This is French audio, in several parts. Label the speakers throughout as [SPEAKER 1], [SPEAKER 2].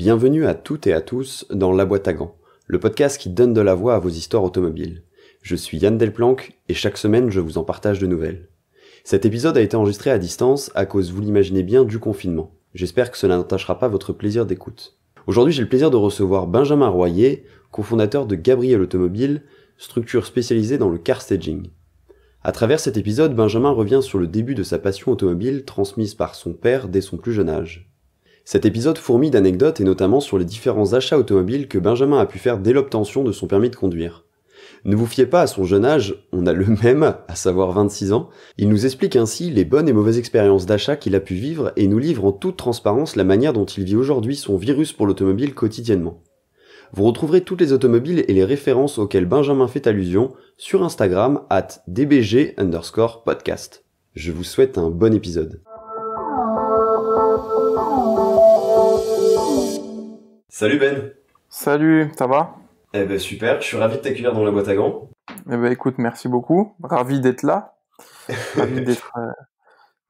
[SPEAKER 1] Bienvenue à toutes et à tous dans La Boîte à Gants, le podcast qui donne de la voix à vos histoires automobiles. Je suis Yann Delplanque et chaque semaine je vous en partage de nouvelles. Cet épisode a été enregistré à distance à cause, vous l'imaginez bien, du confinement. J'espère que cela n'entachera pas votre plaisir d'écoute. Aujourd'hui j'ai le plaisir de recevoir Benjamin Royer, cofondateur de Gabriel Automobile, structure spécialisée dans le car staging. À travers cet épisode, Benjamin revient sur le début de sa passion automobile transmise par son père dès son plus jeune âge. Cet épisode fourmille d'anecdotes et notamment sur les différents achats automobiles que Benjamin a pu faire dès l'obtention de son permis de conduire. Ne vous fiez pas à son jeune âge, on a le même, à savoir 26 ans. Il nous explique ainsi les bonnes et mauvaises expériences d'achat qu'il a pu vivre et nous livre en toute transparence la manière dont il vit aujourd'hui son virus pour l'automobile quotidiennement. Vous retrouverez toutes les automobiles et les références auxquelles Benjamin fait allusion sur Instagram @dbg_podcast. Je vous souhaite un bon épisode. Salut Ben.
[SPEAKER 2] Salut, ça va?
[SPEAKER 1] Eh ben super, je suis ravi de t'accueillir dans La Boîte à Gants.
[SPEAKER 2] Eh ben écoute, merci beaucoup. Ravi d'être là. Ravi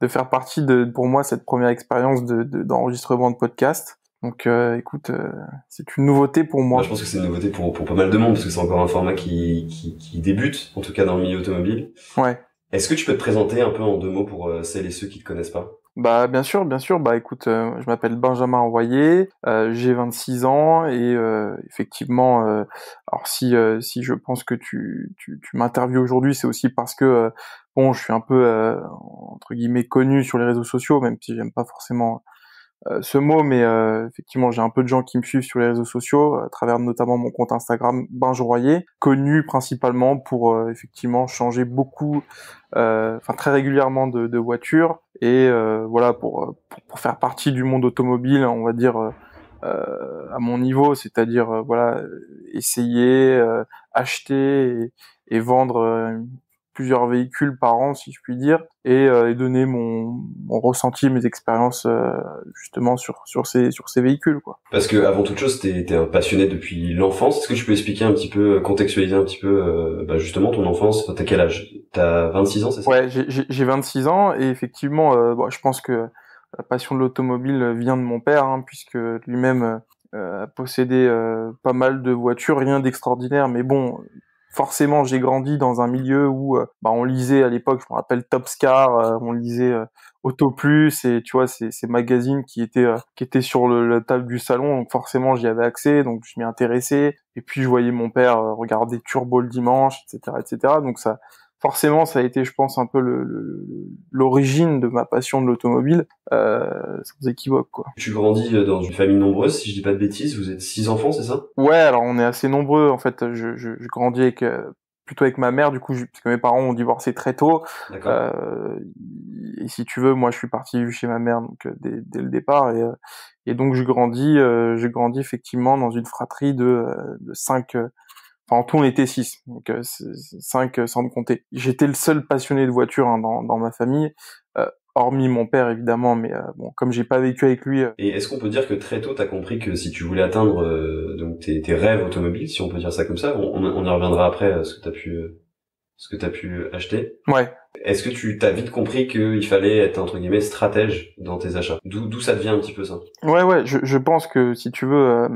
[SPEAKER 2] de faire partie de, pour moi, cette première expérience d'enregistrement de podcast. Donc écoute, c'est une nouveauté pour moi.
[SPEAKER 1] Moi, je pense que c'est une nouveauté pour pas mal de monde parce que c'est encore un format qui débute, en tout cas dans le milieu automobile.
[SPEAKER 2] Ouais.
[SPEAKER 1] Est-ce que tu peux te présenter un peu en deux mots pour celles et ceux qui te connaissent pas?
[SPEAKER 2] Bah bien sûr. Bah écoute, je m'appelle Benjamin Royer, j'ai 26 ans et effectivement, alors si je pense que tu m'interviews aujourd'hui, c'est aussi parce que bon, je suis un peu entre guillemets connu sur les réseaux sociaux, même si j'aime pas forcément ce mot, mais effectivement, j'ai un peu de gens qui me suivent sur les réseaux sociaux, à travers notamment mon compte Instagram Benj Royer, connu principalement pour effectivement changer beaucoup, enfin très régulièrement de voiture, et voilà pour faire partie du monde automobile, on va dire à mon niveau, c'est-à-dire voilà essayer, acheter et vendre plusieurs véhicules par an, si je puis dire, et donner mon ressenti, mes expériences justement sur ces véhicules, quoi.
[SPEAKER 1] Parce que avant toute chose, t'es un passionné depuis l'enfance. Est-ce que tu peux expliquer un petit peu, contextualiser un petit peu, justement ton enfance? T'as quel âge? T'as 26 ans, c'est ça?
[SPEAKER 2] Ouais, j'ai 26 ans et effectivement, bon, je pense que la passion de l'automobile vient de mon père, hein, puisque lui-même a possédé pas mal de voitures, rien d'extraordinaire, mais bon, forcément, j'ai grandi dans un milieu où bah, on lisait à l'époque, je me rappelle Topscar, on lisait Auto Plus et tu vois ces magazines qui étaient sur la table du salon, donc forcément j'y avais accès, donc je m'y intéressais. Et puis je voyais mon père regarder Turbo le dimanche, etc., etc. Donc ça, forcément, ça a été, je pense, un peu l'origine de ma passion de l'automobile, sans équivoque, quoi.
[SPEAKER 1] Tu grandis dans une famille nombreuse, si je dis pas de bêtises. Vous êtes 6 enfants, c'est ça?
[SPEAKER 2] Ouais, alors on est assez nombreux, en fait. Je grandis avec plutôt avec ma mère, du coup, parce que mes parents ont divorcé très tôt.
[SPEAKER 1] D'accord.
[SPEAKER 2] Et si tu veux, moi, je suis parti vivre chez ma mère donc dès le départ, et donc j'ai grandi effectivement dans une fratrie de cinq. Enfin, en tout, on était 6, donc 5 sans me compter. J'étais le seul passionné de voiture, hein, dans ma famille, hormis mon père évidemment, mais bon, comme j'ai pas vécu avec lui.
[SPEAKER 1] Et est-ce qu'on peut dire que très tôt t'as compris que si tu voulais atteindre donc tes rêves automobiles, si on peut dire ça comme ça, on y reviendra après ce que t'as pu acheter.
[SPEAKER 2] Ouais.
[SPEAKER 1] Est-ce que tu t'as vite compris qu'il fallait être entre guillemets stratège dans tes achats? D'où ça devient un petit peu ça?
[SPEAKER 2] Ouais, je pense que si tu veux,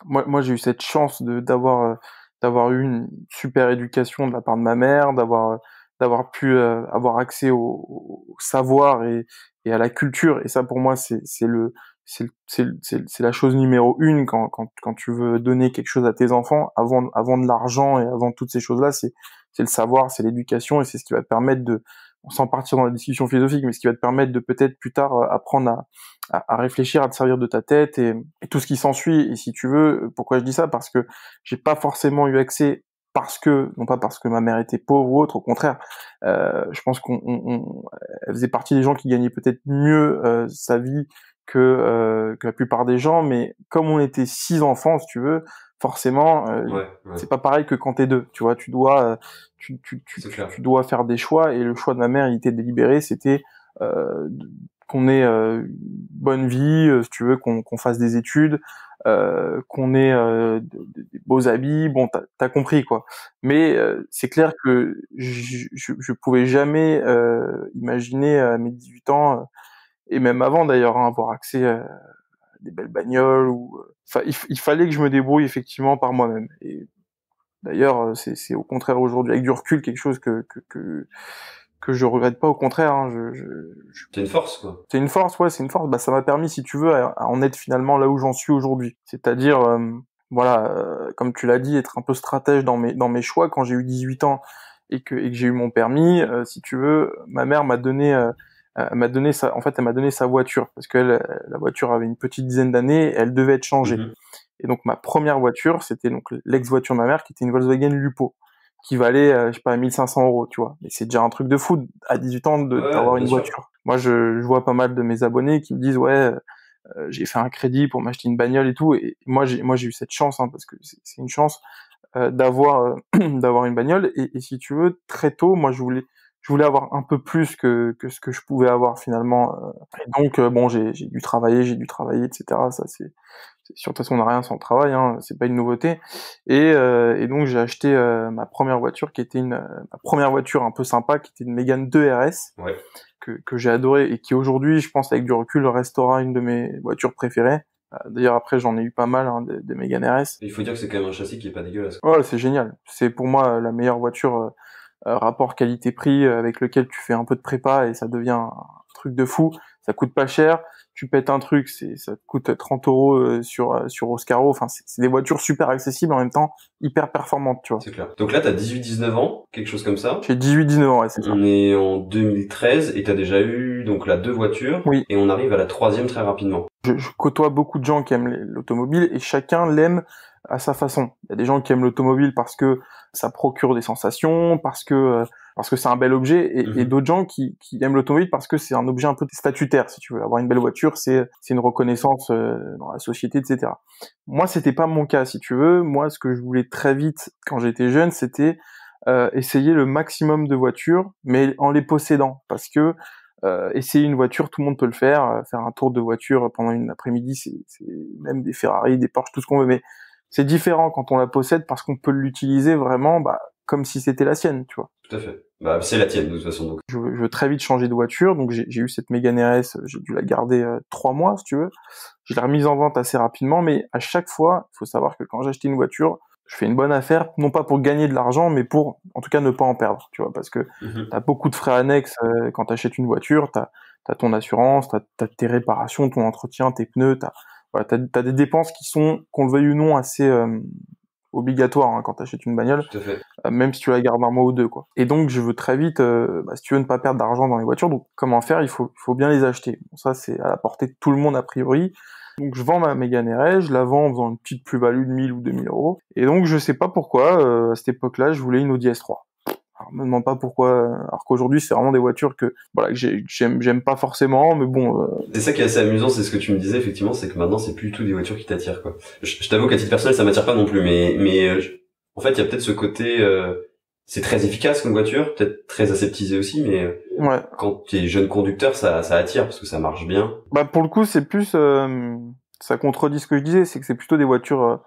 [SPEAKER 2] moi j'ai eu cette chance d'avoir eu une super éducation de la part de ma mère, d'avoir pu avoir accès au savoir et à la culture, et ça pour moi c'est la chose numéro une quand tu veux donner quelque chose à tes enfants, avant de l'argent et avant toutes ces choses-là, c'est le savoir, c'est l'éducation, et c'est ce qui va te permettre de, sans partir dans la discussion philosophique, mais ce qui va te permettre de peut-être plus tard apprendre à réfléchir, à te servir de ta tête et tout ce qui s'ensuit. Et si tu veux, pourquoi je dis ça? Parce que j'ai pas forcément eu accès, non pas parce que ma mère était pauvre ou autre, au contraire. Je pense elle faisait partie des gens qui gagnaient peut-être mieux sa vie que la plupart des gens, mais comme on était 6 enfants, si tu veux, forcément,
[SPEAKER 1] Ouais.
[SPEAKER 2] c'est pas pareil que quand t'es deux. Tu vois,
[SPEAKER 1] C'est clair.
[SPEAKER 2] tu dois faire des choix, et le choix de ma mère, il était délibéré, c'était euh, qu'on ait une bonne vie, si tu veux, qu'on fasse des études, qu'on ait des beaux habits. Bon, t'as compris, quoi. Mais c'est clair que je pouvais jamais imaginer à mes 18 ans, et même avant d'ailleurs, hein, avoir accès des belles bagnoles ou il fallait que je me débrouille effectivement par moi-même. Et d'ailleurs, c'est au contraire aujourd'hui avec du recul quelque chose que je regrette pas. Au contraire, hein,
[SPEAKER 1] C'est une force, quoi.
[SPEAKER 2] c'est une force, ouais, c'est une force. Bah, ça m'a permis, si tu veux, à en être finalement là où j'en suis aujourd'hui. C'est-à-dire, voilà, comme tu l'as dit, être un peu stratège dans mes choix. Quand j'ai eu 18 ans et que j'ai eu mon permis, si tu veux, ma mère elle m'a donné sa voiture parce que la voiture avait une petite dizaine d'années, et elle devait être changée.
[SPEAKER 1] Mhm.
[SPEAKER 2] Et donc ma première voiture, c'était donc l'ex-voiture de ma mère, qui était une Volkswagen Lupo, qui valait, je sais pas, 1500 euros, tu vois. Mais c'est déjà un truc de fou à 18 ans
[SPEAKER 1] Ouais,
[SPEAKER 2] d'avoir
[SPEAKER 1] bien
[SPEAKER 2] une
[SPEAKER 1] sûr.
[SPEAKER 2] voiture. Moi, je vois pas mal de mes abonnés qui me disent, ouais, j'ai fait un crédit pour m'acheter une bagnole et tout. Et moi, j'ai eu cette chance, hein, parce que c'est une chance d'avoir d'avoir une bagnole. Et si tu veux, très tôt, moi, je voulais avoir un peu plus que ce que je pouvais avoir finalement. Et donc, bon, j'ai dû travailler, etc. Ça, c'est sûr, de toute façon, on n'a rien sans le travail, hein, c'est pas une nouveauté. Et donc j'ai acheté ma première voiture, qui était ma première voiture un peu sympa, qui était une Mégane 2 RS,
[SPEAKER 1] Ouais.
[SPEAKER 2] que j'ai adoré et qui aujourd'hui, je pense avec du recul, restera une de mes voitures préférées. D'ailleurs après j'en ai eu pas mal, hein, des Mégane RS.
[SPEAKER 1] Il faut dire que c'est quand même un châssis qui est pas dégueulasse.
[SPEAKER 2] Ouais, c'est génial. C'est pour moi la meilleure voiture rapport qualité-prix, avec lequel tu fais un peu de prépa et ça devient un truc de fou. Ça coûte pas cher. Tu pètes un truc, ça te coûte 30 euros sur Oscaro. Enfin, c'est des voitures super accessibles en même temps, hyper performantes, tu vois.
[SPEAKER 1] C'est clair. Donc là, t'as 18-19 ans, quelque chose comme ça.
[SPEAKER 2] J'ai 18-19 ans, ouais, c'est ça.
[SPEAKER 1] On est en 2013 et t'as déjà eu donc là 2 voitures
[SPEAKER 2] Oui,
[SPEAKER 1] et on arrive à la troisième très rapidement.
[SPEAKER 2] je côtoie beaucoup de gens qui aiment l'automobile et chacun l'aime à sa façon. Il y a des gens qui aiment l'automobile parce que ça procure des sensations, parce que c'est un bel objet, et
[SPEAKER 1] Mhm.
[SPEAKER 2] d'autres gens qui aiment l'automobile parce que c'est un objet un peu statutaire, si tu veux. Avoir une belle voiture, c'est une reconnaissance dans la société, etc. Moi, c'était pas mon cas, si tu veux. Moi, ce que je voulais très vite quand j'étais jeune, c'était essayer le maximum de voitures, mais en les possédant, parce que essayer une voiture, tout le monde peut le faire. Faire un tour de voiture pendant une après-midi, c'est même des Ferrari, des Porsche, tout ce qu'on veut. Mais c'est différent quand on la possède parce qu'on peut l'utiliser vraiment, bah, comme si c'était la sienne, tu vois.
[SPEAKER 1] Tout à fait. Bah c'est la tienne de toute façon donc.
[SPEAKER 2] Je veux très vite changer de voiture, donc j'ai eu cette Mégane RS, j'ai dû la garder 3 mois, si tu veux. Je l'ai remise en vente assez rapidement, mais à chaque fois, il faut savoir que quand j'achète une voiture, je fais une bonne affaire, non pas pour gagner de l'argent, mais pour, en tout cas, ne pas en perdre, tu vois, parce que
[SPEAKER 1] Mhm.
[SPEAKER 2] t'as beaucoup de frais annexes quand t'achètes une voiture, t'as ton assurance, t'as tes réparations, ton entretien, tes pneus, voilà, t'as des dépenses qui sont, qu'on le veuille ou non, assez obligatoires, hein, quand t'achètes une bagnole,
[SPEAKER 1] Tout à fait.
[SPEAKER 2] même si tu la gardes un mois ou deux, quoi. Et donc je veux très vite, bah, si tu veux ne pas perdre d'argent dans les voitures, donc comment faire? Il faut bien les acheter. Bon, ça c'est à la portée de tout le monde a priori. Donc je vends ma Mégane RS, je la vends en faisant une petite plus-value de 1000 ou 2000 euros. Et donc je sais pas pourquoi, à cette époque-là, je voulais une Audi S3. Alors me demande pas pourquoi, alors qu'aujourd'hui c'est vraiment des voitures que voilà que j'aime pas forcément, mais bon.
[SPEAKER 1] C'est ça qui est assez amusant, c'est ce que tu me disais effectivement, c'est que maintenant c'est plus du tout des voitures qui t'attirent quoi. Je t'avoue qu'à titre personnel ça m'attire pas non plus, en fait il y a peut-être ce côté, c'est très efficace comme voiture, peut-être très aseptisé aussi, mais
[SPEAKER 2] Ouais.
[SPEAKER 1] quand t'es jeune conducteur ça attire parce que ça marche bien.
[SPEAKER 2] Bah pour le coup c'est plus, ça contredit ce que je disais, c'est que c'est plutôt des voitures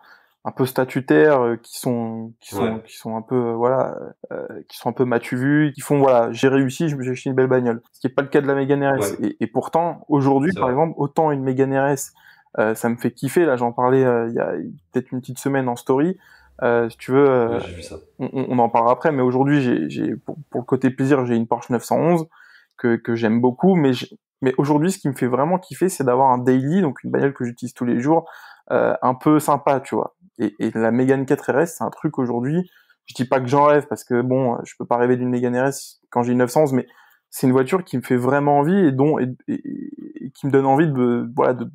[SPEAKER 2] un peu statutaires,
[SPEAKER 1] Ouais.
[SPEAKER 2] qui sont un peu voilà, qui sont un peu m'as-tu vu, qui font voilà, j'ai réussi, j'ai acheté une belle bagnole. Ce qui est pas le cas de la Mégane RS.
[SPEAKER 1] Ouais,
[SPEAKER 2] Et pourtant aujourd'hui
[SPEAKER 1] c'est
[SPEAKER 2] par
[SPEAKER 1] vrai.
[SPEAKER 2] exemple, autant une Mégane RS, ça me fait kiffer. Là j'en parlais il y a peut-être une petite semaine en story. Si tu veux,
[SPEAKER 1] Ouais, j'ai vu ça.
[SPEAKER 2] on en parlera après, mais aujourd'hui j'ai pour le côté plaisir, j'ai une Porsche 911 que j'aime beaucoup, mais aujourd'hui ce qui me fait vraiment kiffer, c'est d'avoir un daily, donc une bagnole que j'utilise tous les jours, un peu sympa, tu vois. Et la Mégane 4 RS, c'est un truc aujourd'hui, je dis pas que j'en rêve parce que bon, je peux pas rêver d'une Mégane RS quand j'ai une 911, mais c'est une voiture qui me fait vraiment envie et qui me donne envie voilà de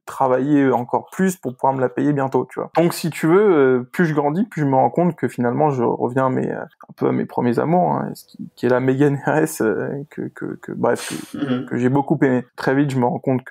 [SPEAKER 2] travailler encore plus pour pouvoir me la payer bientôt, tu vois. Donc si tu veux, plus je grandis, plus je me rends compte que finalement je reviens un peu à mes premiers amours, hein, qui est la Mégane RS, bref,
[SPEAKER 1] Mhm.
[SPEAKER 2] que j'ai beaucoup aimé. Très vite, je me rends compte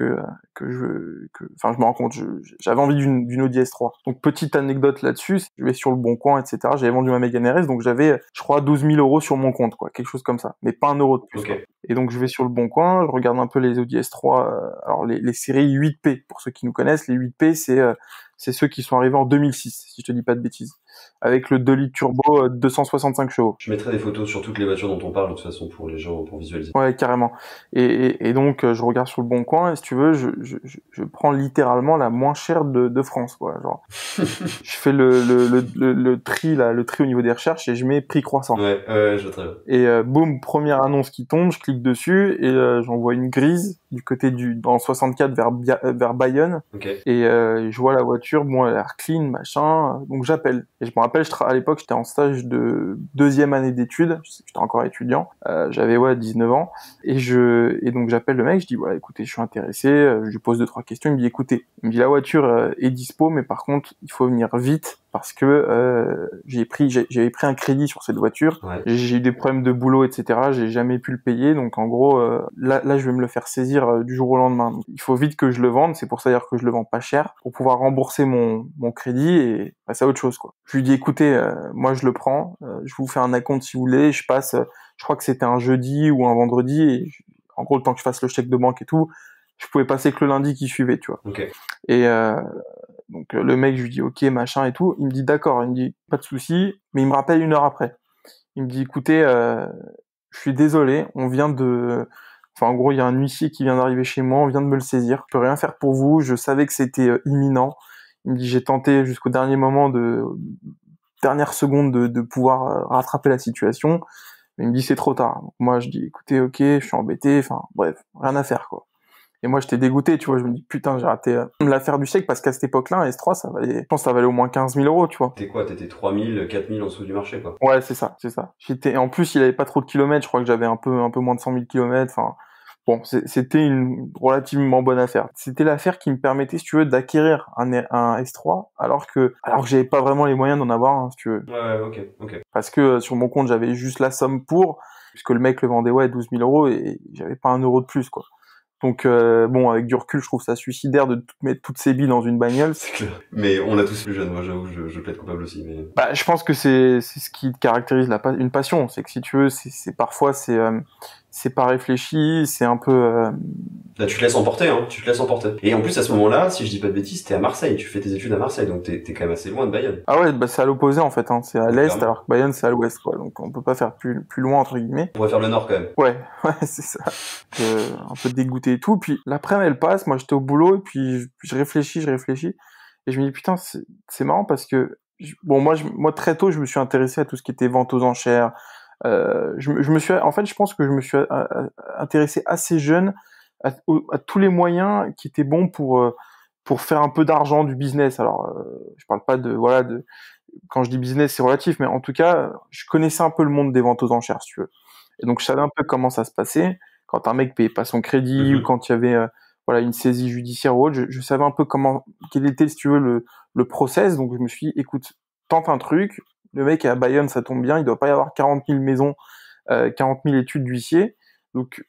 [SPEAKER 2] enfin, je me rends compte, j'avais envie d'une Audi S3. Donc, petite anecdote là-dessus, je vais sur le Bon Coin, etc. J'avais vendu ma Mégane RS, donc j'avais, je crois, 12 000 euros sur mon compte, quoi. Quelque chose comme ça. Mais pas un euro de plus,
[SPEAKER 1] Ok.
[SPEAKER 2] quoi. Et donc, je vais sur le Bon Coin, je regarde un peu les Audi S3, alors les séries 8P, pour ceux qui nous connaissent, les 8P, c'est ceux qui sont arrivés en 2006, si je te dis pas de bêtises. avec le 2 litres turbo 265 chevaux.
[SPEAKER 1] Je mettrai des photos sur toutes les voitures dont on parle de toute façon pour les gens, pour visualiser.
[SPEAKER 2] Ouais, carrément. Et donc je regarde sur le Bon Coin et si tu veux, je prends littéralement la moins chère de France, quoi. Genre, je fais le tri là, le tri au niveau des recherches et je mets prix croissant.
[SPEAKER 1] Ouais, je vois très bien.
[SPEAKER 2] Et boum, première annonce qui tombe, je clique dessus et j'envoie une grise du côté dans le 64 vers Bayonne.
[SPEAKER 1] Okay.
[SPEAKER 2] Et je vois la voiture, bon, elle a l'air clean, machin. Donc j'appelle. Et je me rappelle, à l'époque, j'étais en stage de 2e année d'études. J'étais encore étudiant. J'avais 19 ans. Et donc j'appelle le mec. Je dis voilà, écoutez, je suis intéressé. Je lui pose 2-3 questions. Il me dit écoutez, la voiture est dispo, mais par contre, il faut venir vite parce que j'avais pris un crédit sur cette voiture.
[SPEAKER 1] Ouais.
[SPEAKER 2] J'ai eu des problèmes de boulot, etc. J'ai jamais pu le payer. Donc en gros, là, je vais me le faire saisir du jour au lendemain. Donc, il faut vite que je le vende. C'est pour ça d'ailleurs que je le vends pas cher pour pouvoir rembourser mon crédit et passer à autre chose, quoi. Je lui dis écoutez, moi je le prends. Je vous fais un acompte si vous voulez. Je passe. Je crois que c'était un jeudi ou un vendredi. Et en gros, le temps que je fasse le chèque de banque et tout, je pouvais passer que le lundi qui suivait, tu vois.
[SPEAKER 1] Okay.
[SPEAKER 2] Et donc le mec, je lui dis ok, machin et tout. Il me dit d'accord. Il me dit pas de souci. Mais il me rappelle 1 heure après. Il me dit écoutez, je suis désolé, en gros, il y a un huissier qui vient d'arriver chez moi, on vient de me le saisir. Je peux rien faire pour vous, je savais que c'était imminent. Il me dit j'ai tenté jusqu'au dernier moment dernière seconde de pouvoir rattraper la situation. Mais il me dit c'est trop tard. Donc, moi je dis écoutez, ok, je suis embêté, enfin bref, rien à faire, quoi. Et moi, j'étais dégoûté, tu vois, je me dis, putain, j'ai raté l'affaire du siècle, parce qu'à cette époque-là, un S3, je pense que ça valait au moins 15 000 euros, tu vois.
[SPEAKER 1] T'étais 3 000, 4 000 en dessous du marché, quoi.
[SPEAKER 2] Ouais, c'est ça. En plus, il avait pas trop de kilomètres, je crois que j'avais un peu moins de 100 000 kilomètres, enfin, bon, c'était une relativement bonne affaire. C'était l'affaire qui me permettait, si tu veux, d'acquérir un S3, alors que j'avais pas vraiment les moyens d'en avoir un, si tu veux.
[SPEAKER 1] Ouais, ok.
[SPEAKER 2] Parce que sur mon compte, j'avais juste la somme puisque le mec le vendait, 12 000 euros, et j'avais pas 1 euro de plus, quoi. Donc bon, avec du recul, je trouve ça suicidaire de mettre toutes ses billes dans une bagnole.
[SPEAKER 1] C'est clair. Mais on a tous plus jeune, moi j'avoue, je plaide coupable aussi. Mais
[SPEAKER 2] bah, je pense que c'est ce qui caractérise une passion, c'est que si tu veux, parfois c'est pas réfléchi, c'est un peu.
[SPEAKER 1] Là, tu te laisses emporter, hein. Tu te laisses emporter. Et en plus, à ce moment-là, si je dis pas de bêtises, t'es à Marseille. Tu fais tes études à Marseille, donc t'es quand même assez loin de Bayonne.
[SPEAKER 2] Ah ouais, bah c'est à l'opposé en fait, hein. C'est à l'est,
[SPEAKER 1] Clairement.
[SPEAKER 2] alors que Bayonne c'est à l'ouest, quoi. Donc on peut pas faire plus loin entre guillemets.
[SPEAKER 1] On va faire le nord quand même.
[SPEAKER 2] Ouais, c'est ça. Un peu dégoûté et tout. Puis l'après-midi elle passe, moi j'étais au boulot et puis je réfléchis et je me dis putain c'est marrant parce que moi très tôt je me suis intéressé à tout ce qui était vente aux enchères. Je pense que je me suis intéressé assez jeune à tous les moyens qui étaient bons pour faire un peu d'argent, du business. Alors je parle pas de quand je dis business c'est relatif, mais en tout cas je connaissais un peu le monde des ventes aux enchères, si tu veux. Et donc je savais un peu comment ça se passait quand un mec payait pas son crédit ou quand il y avait une saisie judiciaire ou autre. Je savais un peu quel était, si tu veux, le process. Donc je me suis dit écoute, tente un truc. Le mec est à Bayonne, ça tombe bien, il doit pas y avoir 40 000 maisons, 40 000 études d'huissier. Donc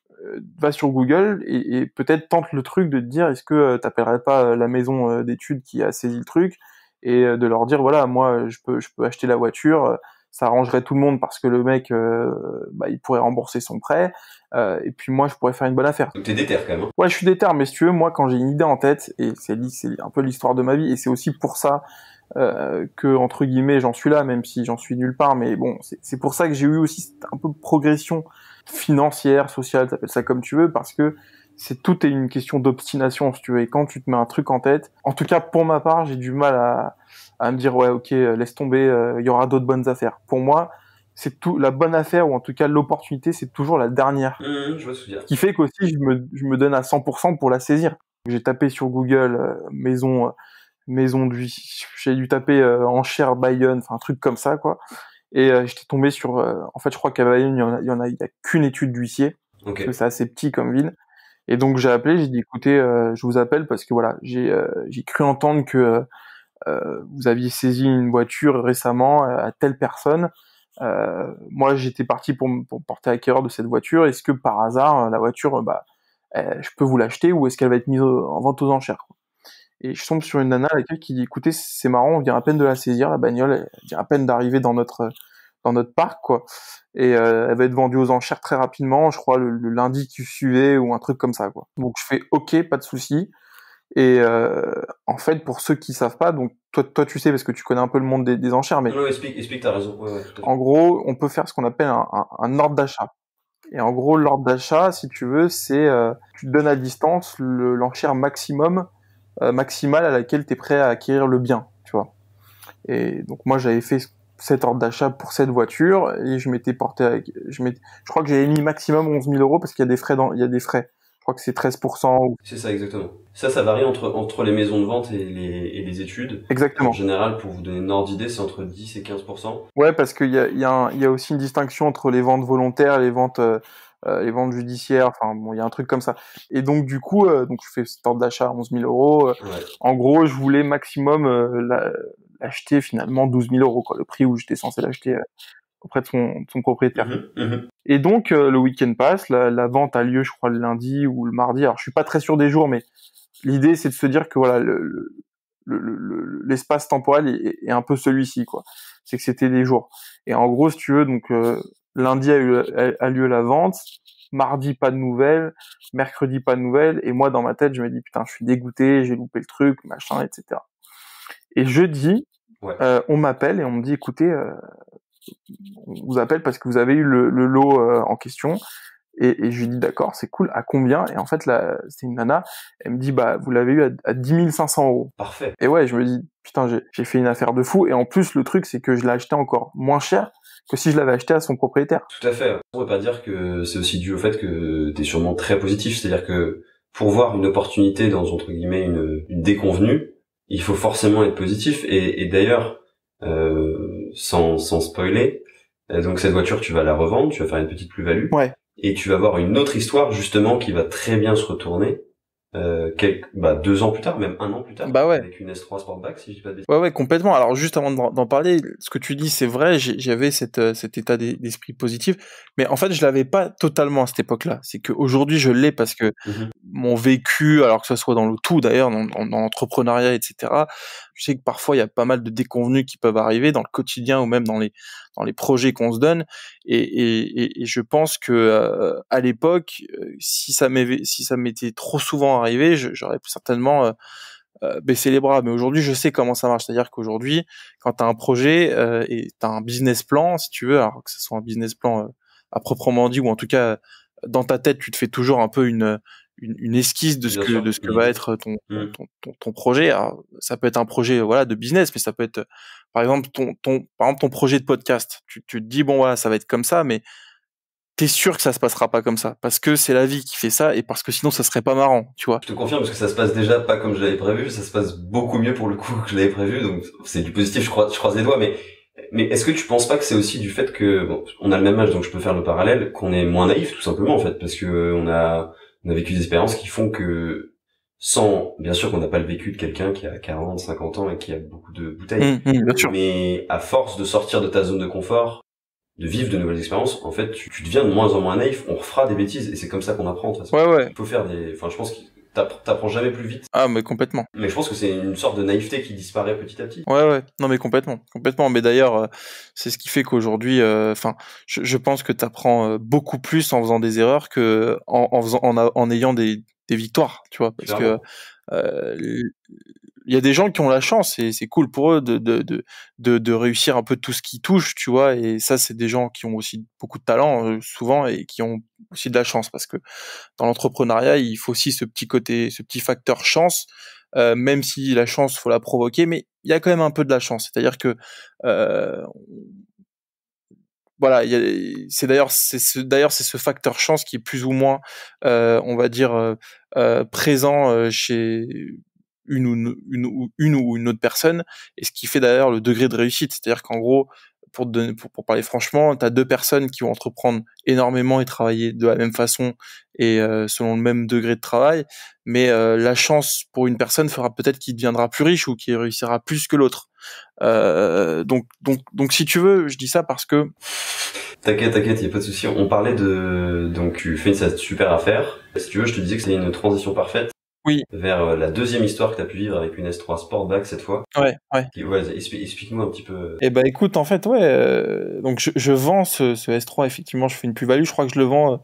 [SPEAKER 2] va sur Google et peut-être tente le truc de te dire est-ce que t'appellerais pas la maison d'études qui a saisi le truc et de leur dire voilà, moi je peux acheter la voiture, ça arrangerait tout le monde parce que le mec il pourrait rembourser son prêt et puis moi je pourrais faire une bonne affaire.
[SPEAKER 1] Donc t'es déter quand même, hein.
[SPEAKER 2] Ouais, je suis déter, mais si tu veux, moi quand j'ai une idée en tête, et c'est un peu l'histoire de ma vie, et c'est aussi pour ça que entre guillemets j'en suis là, même si j'en suis nulle part, mais bon, c'est pour ça que j'ai eu aussi un peu de progression financière, sociale, t'appelles ça comme tu veux, parce que tout est une question d'obstination, si tu veux, et quand tu te mets un truc en tête, en tout cas pour ma part, j'ai du mal à me dire ouais ok, laisse tomber, il y aura d'autres bonnes affaires. Pour moi, c'est tout la bonne affaire, ou en tout cas l'opportunité, c'est toujours la dernière.
[SPEAKER 1] Je vois ce que tu veux dire.
[SPEAKER 2] Ce qui fait qu'aussi je me donne à 100% pour la saisir. J'ai tapé sur Google maison j'ai dû taper enchères Bayonne, enfin un truc comme ça, quoi. Et j'étais tombé sur en fait je crois qu'à Bayonne il y a qu'une étude d'huissier, parce que c'est assez petit comme ville. Et donc j'ai appelé, j'ai dit écoutez, je vous appelle parce que voilà, j'ai cru entendre que vous aviez saisi une voiture récemment à telle personne. Moi j'étais parti pour porter acquéreur de cette voiture. Est-ce que par hasard la voiture je peux vous l'acheter, ou est-ce qu'elle va être mise en vente aux enchères, quoi. Et je tombe sur une nana à laquelle qui dit écoutez, c'est marrant, on vient à peine de la saisir, la bagnole, elle vient à peine d'arriver dans notre parc, quoi. Et elle va être vendue aux enchères très rapidement, je crois le lundi qui suivait ou un truc comme ça, quoi. Donc je fais ok, pas de souci. Et en fait, pour ceux qui savent pas, donc toi, tu sais parce que tu connais un peu le monde des enchères, mais
[SPEAKER 1] Non, explique, t'as raison. Ouais, tout à fait.
[SPEAKER 2] en gros, on peut faire ce qu'on appelle un ordre d'achat. Et en gros, l'ordre d'achat, si tu veux, c'est tu te donnes à distance l'enchère maximale à laquelle tu es prêt à acquérir le bien, tu vois. Et donc moi, j'avais fait cet ordre d'achat pour cette voiture et je m'étais porté je crois que j'avais mis maximum 11 000 euros parce qu'il y a des frais il y a des frais. Je crois que c'est 13%.
[SPEAKER 1] C'est ça, exactement. Ça varie entre les maisons de vente et les études.
[SPEAKER 2] Exactement.
[SPEAKER 1] En général, pour vous donner une ordre d'idée, c'est entre 10 et 15%.
[SPEAKER 2] Ouais, parce qu'il y a aussi une distinction entre les ventes volontaires et les ventes judiciaires. Enfin, bon, il y a un truc comme ça. Et donc, du coup, donc je fais cet ordre d'achat à 11 000 euros.
[SPEAKER 1] Ouais.
[SPEAKER 2] En gros, je voulais maximum l'acheter finalement 12 000 euros, quoi, le prix où j'étais censé l'acheter auprès de son propriétaire. Et donc, le week-end passe, la vente a lieu, je crois, le lundi ou le mardi. Alors, je suis pas très sûr des jours, mais l'idée, c'est de se dire que voilà, l'espace temporel est un peu celui-ci, quoi. C'est que c'était des jours. Et en gros, si tu veux, donc lundi a lieu la vente, mardi pas de nouvelles, mercredi pas de nouvelles, et moi dans ma tête je me dis putain, je suis dégoûté, j'ai loupé le truc, machin, etc. Et jeudi, on m'appelle et on me dit écoutez, on vous appelle parce que vous avez eu le lot en question. Et je lui dis d'accord, c'est cool, à combien? Et en fait, là, c'était une nana, elle me dit, bah, vous l'avez eu à 10 500 euros.
[SPEAKER 1] Parfait.
[SPEAKER 2] Et ouais, je me dis, putain, j'ai fait une affaire de fou. Et en plus, le truc, c'est que je l'ai acheté encore moins cher que si je l'avais acheté à son propriétaire.
[SPEAKER 1] Tout à fait. On ne peut pas dire que c'est aussi dû au fait que t'es sûrement très positif. C'est-à-dire que pour voir une opportunité dans, entre guillemets, une déconvenue, il faut forcément être positif. Et d'ailleurs, sans spoiler, donc cette voiture, tu vas la revendre, tu vas faire une petite plus-value.
[SPEAKER 2] Ouais.
[SPEAKER 1] Et tu vas avoir une autre histoire justement qui va très bien se retourner 2 ans plus tard, même 1 an plus tard,
[SPEAKER 2] bah ouais.
[SPEAKER 1] avec une S3 Sportback, si je dis pas de bêtises.
[SPEAKER 2] Ouais, complètement. Alors juste avant d'en parler, ce que tu dis, c'est vrai, j'avais cet état d'esprit positif, mais en fait, je l'avais pas totalement à cette époque-là. C'est qu'aujourd'hui, je l'ai parce que mon vécu, alors que ce soit dans le tout d'ailleurs, dans l'entrepreneuriat, etc., je sais que parfois, il y a pas mal de déconvenues qui peuvent arriver dans le quotidien ou même dans les projets qu'on se donne. Et je pense que à l'époque, si ça m'était trop souvent arrivé, j'aurais certainement baisser les bras. Mais aujourd'hui, je sais comment ça marche. C'est-à-dire qu'aujourd'hui, quand tu as un projet et tu as un business plan, si tu veux, alors que ce soit un business plan à proprement dit, ou en tout cas, dans ta tête, tu te fais toujours un peu une esquisse de ce que va être ton projet. Alors, ça peut être un projet voilà de business, mais ça peut être par exemple ton projet de podcast. Tu te dis bon voilà, ça va être comme ça, mais t'es sûr que ça se passera pas comme ça, parce que c'est la vie qui fait ça, et parce que sinon ça serait pas marrant, tu vois.
[SPEAKER 1] Je te confirme, parce que ça se passe déjà pas comme je l'avais prévu, ça se passe beaucoup mieux pour le coup que je l'avais prévu, donc c'est du positif, je croise les doigts, mais est-ce que tu penses pas que c'est aussi du fait que, bon, on a le même âge, donc je peux faire le parallèle, qu'on est moins naïf, tout simplement, en fait, parce que on a vécu des expériences qui font que, bien sûr qu'on n'a pas le vécu de quelqu'un qui a 40, 50 ans et qui a beaucoup de bouteilles,
[SPEAKER 2] bien sûr.
[SPEAKER 1] Mais à force de sortir de ta zone de confort, de vivre de nouvelles expériences, en fait, tu deviens de moins en moins naïf, on refera des bêtises, et c'est comme ça qu'on apprend, de toute façon.
[SPEAKER 2] Ouais.
[SPEAKER 1] Il faut faire je pense que t'apprends jamais plus vite.
[SPEAKER 2] Ah, mais complètement.
[SPEAKER 1] Mais je pense que c'est une sorte de naïveté qui disparaît petit à petit.
[SPEAKER 2] Ouais. Non, mais complètement. Mais d'ailleurs, c'est ce qui fait qu'aujourd'hui, je pense que t'apprends beaucoup plus en faisant des erreurs que en ayant des victoires, tu vois, parce
[SPEAKER 1] Clairement.
[SPEAKER 2] que il y a des gens qui ont la chance et c'est cool pour eux de réussir un peu tout ce qu'ils touchent, tu vois, et ça c'est des gens qui ont aussi beaucoup de talent souvent et qui ont aussi de la chance, parce que dans l'entrepreneuriat il faut aussi ce petit facteur chance, même si la chance faut la provoquer, mais il y a quand même un peu de la chance, c'est-à-dire que voilà, c'est ce facteur chance qui est plus ou moins on va dire présent chez une ou une autre personne, et ce qui fait d'ailleurs le degré de réussite. C'est-à-dire qu'en gros, pour parler franchement, tu as 2 personnes qui vont entreprendre énormément et travailler de la même façon et selon le même degré de travail, mais la chance pour une personne fera peut-être qu'il deviendra plus riche ou qu'il réussira plus que l'autre. Donc si tu veux, je dis ça parce que
[SPEAKER 1] T'inquiète, y a pas de souci. On parlait donc tu fais cette super affaire. Si tu veux, je te disais que c'est une transition parfaite.
[SPEAKER 2] Oui.
[SPEAKER 1] Vers la deuxième histoire que t'as pu vivre avec une S3 Sportback cette fois.
[SPEAKER 2] Ouais.
[SPEAKER 1] Explique-nous un petit peu.
[SPEAKER 2] Eh ben écoute, en fait, donc je vends ce S3, effectivement, je fais une plus-value, je crois que je le vends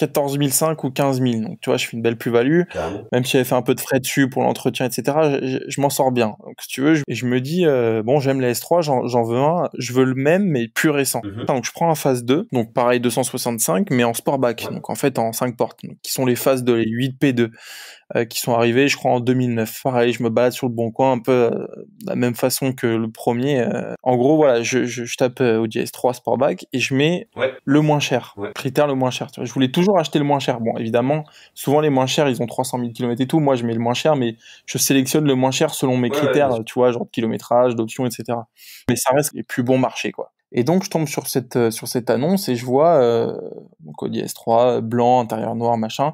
[SPEAKER 2] 14 500 ou 15 000. Donc, tu vois, je fais une belle plus-value.
[SPEAKER 1] Carrément.
[SPEAKER 2] Même si j'avais fait un peu de frais dessus pour l'entretien, etc., je m'en sors bien. Donc, si tu veux, je me dis, bon, j'aime les S3, j'en veux un. Je veux le même, mais plus récent. Donc, je prends un phase 2. Donc, pareil, 265, mais en Sportback. Donc, en fait, en 5 portes. Donc, qui sont les phases de les 8 P2. Qui sont arrivés, je crois, en 2009. Pareil, je me balade sur le bon coin un peu de la même façon que le premier. En gros, voilà, je tape Audi S3 Sportback et je mets le moins cher, critère le moins cher. Tu vois, je voulais toujours acheter le moins cher. Bon, évidemment, souvent les moins chers, ils ont 300 000 km et tout. Moi, je mets le moins cher, mais je sélectionne le moins cher selon mes critères, tu vois, genre de kilométrage, d'options, etc. Mais ça reste les plus bons marchés, quoi. Et donc, je tombe sur cette annonce et je vois donc Audi S3, blanc, intérieur noir, machin.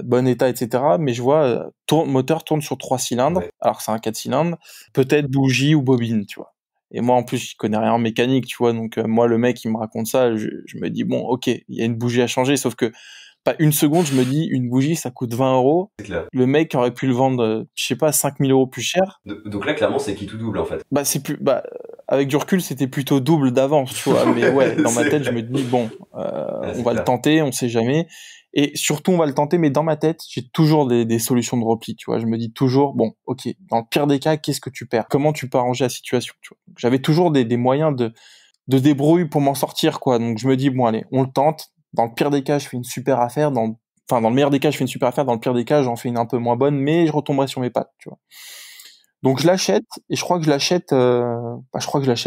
[SPEAKER 2] Bon état, etc. Mais je vois moteur tourne sur 3 cylindres, alors que c'est un 4 cylindres, peut-être bougie ou bobine, tu vois. Et moi, en plus, je connais rien en mécanique, tu vois. Donc moi, le mec, il me raconte ça, je me dis bon, ok, il y a une bougie à changer, sauf que pas une seconde, je me dis une bougie, ça coûte 20 €.
[SPEAKER 1] C'est clair.
[SPEAKER 2] Le mec aurait pu le vendre, je sais pas, 5 000 € plus cher.
[SPEAKER 1] Donc là, clairement, c'est qui tout double en fait.
[SPEAKER 2] Avec du recul, c'était plutôt double d'avance, tu vois. Mais ouais, dans ma tête, je me dis bon, on va le tenter, on sait jamais. Et surtout, on va le tenter, mais dans ma tête, j'ai toujours des solutions de repli, tu vois. Je me dis toujours, bon, ok, dans le pire des cas, qu'est-ce que tu perds? Comment tu peux arranger la situation, tu vois. Donc, j'avais toujours des moyens de débrouille pour m'en sortir, quoi. Donc, je me dis, bon, allez, on le tente. Dans le pire des cas, je fais une super affaire. Dans le meilleur des cas, je fais une super affaire. Dans le pire des cas, j'en fais une un peu moins bonne, mais je retomberai sur mes pattes, tu vois. Donc je l'achète et je crois que je l'achète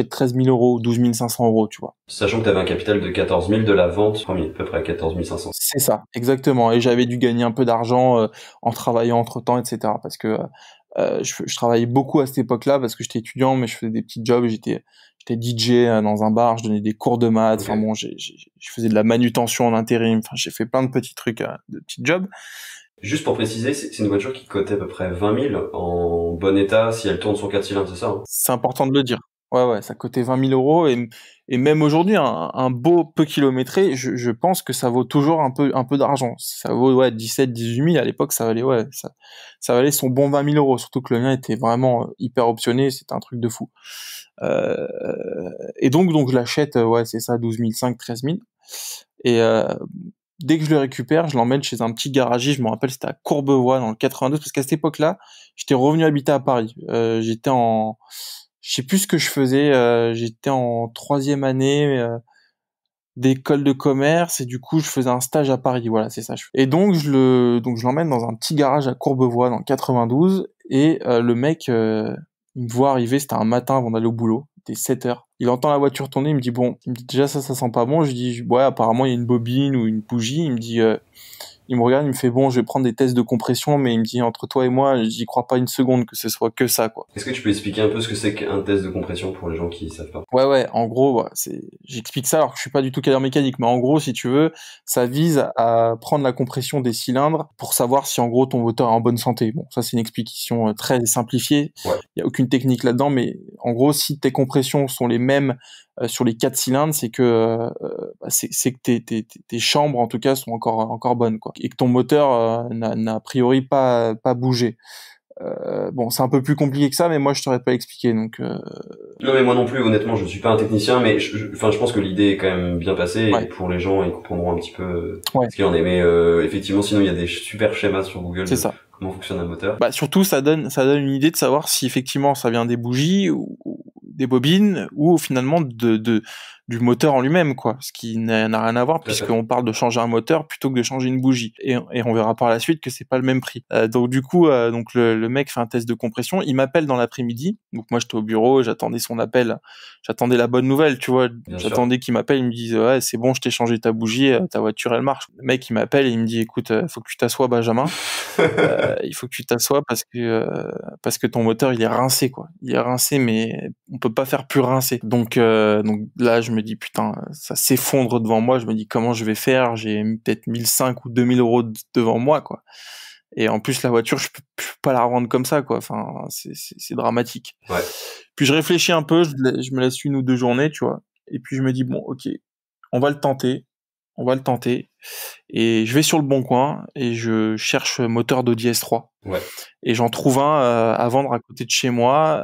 [SPEAKER 2] 13 000 € ou 12 500 €, tu vois.
[SPEAKER 1] Sachant que tu avais un capital de 14 000 de la vente premier, à peu près 14 500.
[SPEAKER 2] C'est ça, exactement. Et j'avais dû gagner un peu d'argent en travaillant entre-temps, etc. Parce que je travaillais beaucoup à cette époque-là parce que j'étais étudiant, mais je faisais des petits jobs. J'étais DJ dans un bar, je donnais des cours de maths. Enfin bon, je faisais de la manutention en intérim. Enfin, j'ai fait plein de petits trucs, de petits jobs.
[SPEAKER 1] Juste pour préciser, c'est une voiture qui coûtait à peu près 20 000 en bon état si elle tourne sur 4 cylindres, c'est ça hein?
[SPEAKER 2] C'est important de le dire. Ouais, ça coûtait 20 000 € et même aujourd'hui, un beau peu kilométré, je pense que ça vaut toujours un peu d'argent. Ça vaut 17, 18 000 à l'époque, ça valait ça valait son bon 20 000 €. Surtout que le mien était vraiment hyper optionné, c'était un truc de fou. Et donc je l'achète, c'est ça, 12 500, 13 000. Et dès que je le récupère, je l'emmène chez un petit garagiste, je me rappelle, c'était à Courbevoie dans le 92, parce qu'à cette époque-là, j'étais revenu habiter à Paris. Je sais plus ce que je faisais, j'étais en 3e année d'école de commerce et du coup, je faisais un stage à Paris, voilà, c'est ça. Et donc je l'emmène dans un petit garage à Courbevoie dans le 92 et le mec il me voit arriver, c'était un matin avant d'aller au boulot, il était 7h. Il entend la voiture tourner, il me dit déjà ça sent pas bon. Je dis ouais, apparemment il y a une bobine ou une bougie. Il me dit il me regarde, il me fait bon, je vais prendre des tests de compression, mais il me dit entre toi et moi, j'y crois pas une seconde que ce soit que ça, quoi.
[SPEAKER 1] Est-ce que tu peux expliquer un peu ce que c'est qu'un test de compression pour les gens qui savent pas?
[SPEAKER 2] Ouais, en gros, j'explique ça alors que je suis pas du tout calé en mécanique, mais en gros, si tu veux, ça vise à prendre la compression des cylindres pour savoir si en gros ton moteur est en bonne santé. Bon, ça c'est une explication très simplifiée. Il y a aucune technique là-dedans, mais en gros, si tes compressions sont les mêmes sur les 4 cylindres, c'est que c'est que tes chambres en tout cas sont encore bonnes, quoi, et que ton moteur n'a a priori pas bougé. Bon, c'est un peu plus compliqué que ça, mais moi je t'aurais pas expliqué, donc.
[SPEAKER 1] Non, mais moi non plus, honnêtement, je suis pas un technicien, mais je pense que l'idée est quand même bien passée et pour les gens, ils comprendront un petit peu ce qu'il en est. Mais effectivement, sinon il y a des super schémas sur Google. C'est ça. Comment fonctionne un moteur.
[SPEAKER 2] Surtout, ça donne une idée de savoir si effectivement ça vient des bougies ou des bobines ou finalement du moteur en lui-même, quoi. Ce qui n'a rien à voir puisqu'on parle de changer un moteur plutôt que de changer une bougie. Et on verra par la suite que c'est pas le même prix. Donc du coup, le mec fait un test de compression. Il m'appelle dans l'après-midi. Donc moi j'étais au bureau, j'attendais son appel. J'attendais la bonne nouvelle, tu vois. J'attendais qu'il m'appelle, il me dise ouais c'est bon, je t'ai changé ta bougie, ta voiture elle marche. Le mec il m'appelle et il me dit écoute, faut que tu t'assoies Benjamin. Il faut que tu t'assoies parce que ton moteur il est rincé, quoi. Il est rincé, mais on peut pas faire plus rincé. Donc là je me dis putain, ça s'effondre devant moi. Je me dis comment je vais faire. J'ai peut-être 1 500 ou 2 000 € devant moi, quoi. Et en plus la voiture je peux pas la revendre comme ça, quoi. Enfin c'est dramatique.
[SPEAKER 1] Ouais.
[SPEAKER 2] Puis je réfléchis un peu, je me laisse 1 ou 2 journées, tu vois. Et puis je me dis bon ok, on va le tenter. Et je vais sur le Bon Coin et je cherche moteur d'Audi S3.
[SPEAKER 1] Ouais.
[SPEAKER 2] Et j'en trouve un à vendre à côté de chez moi.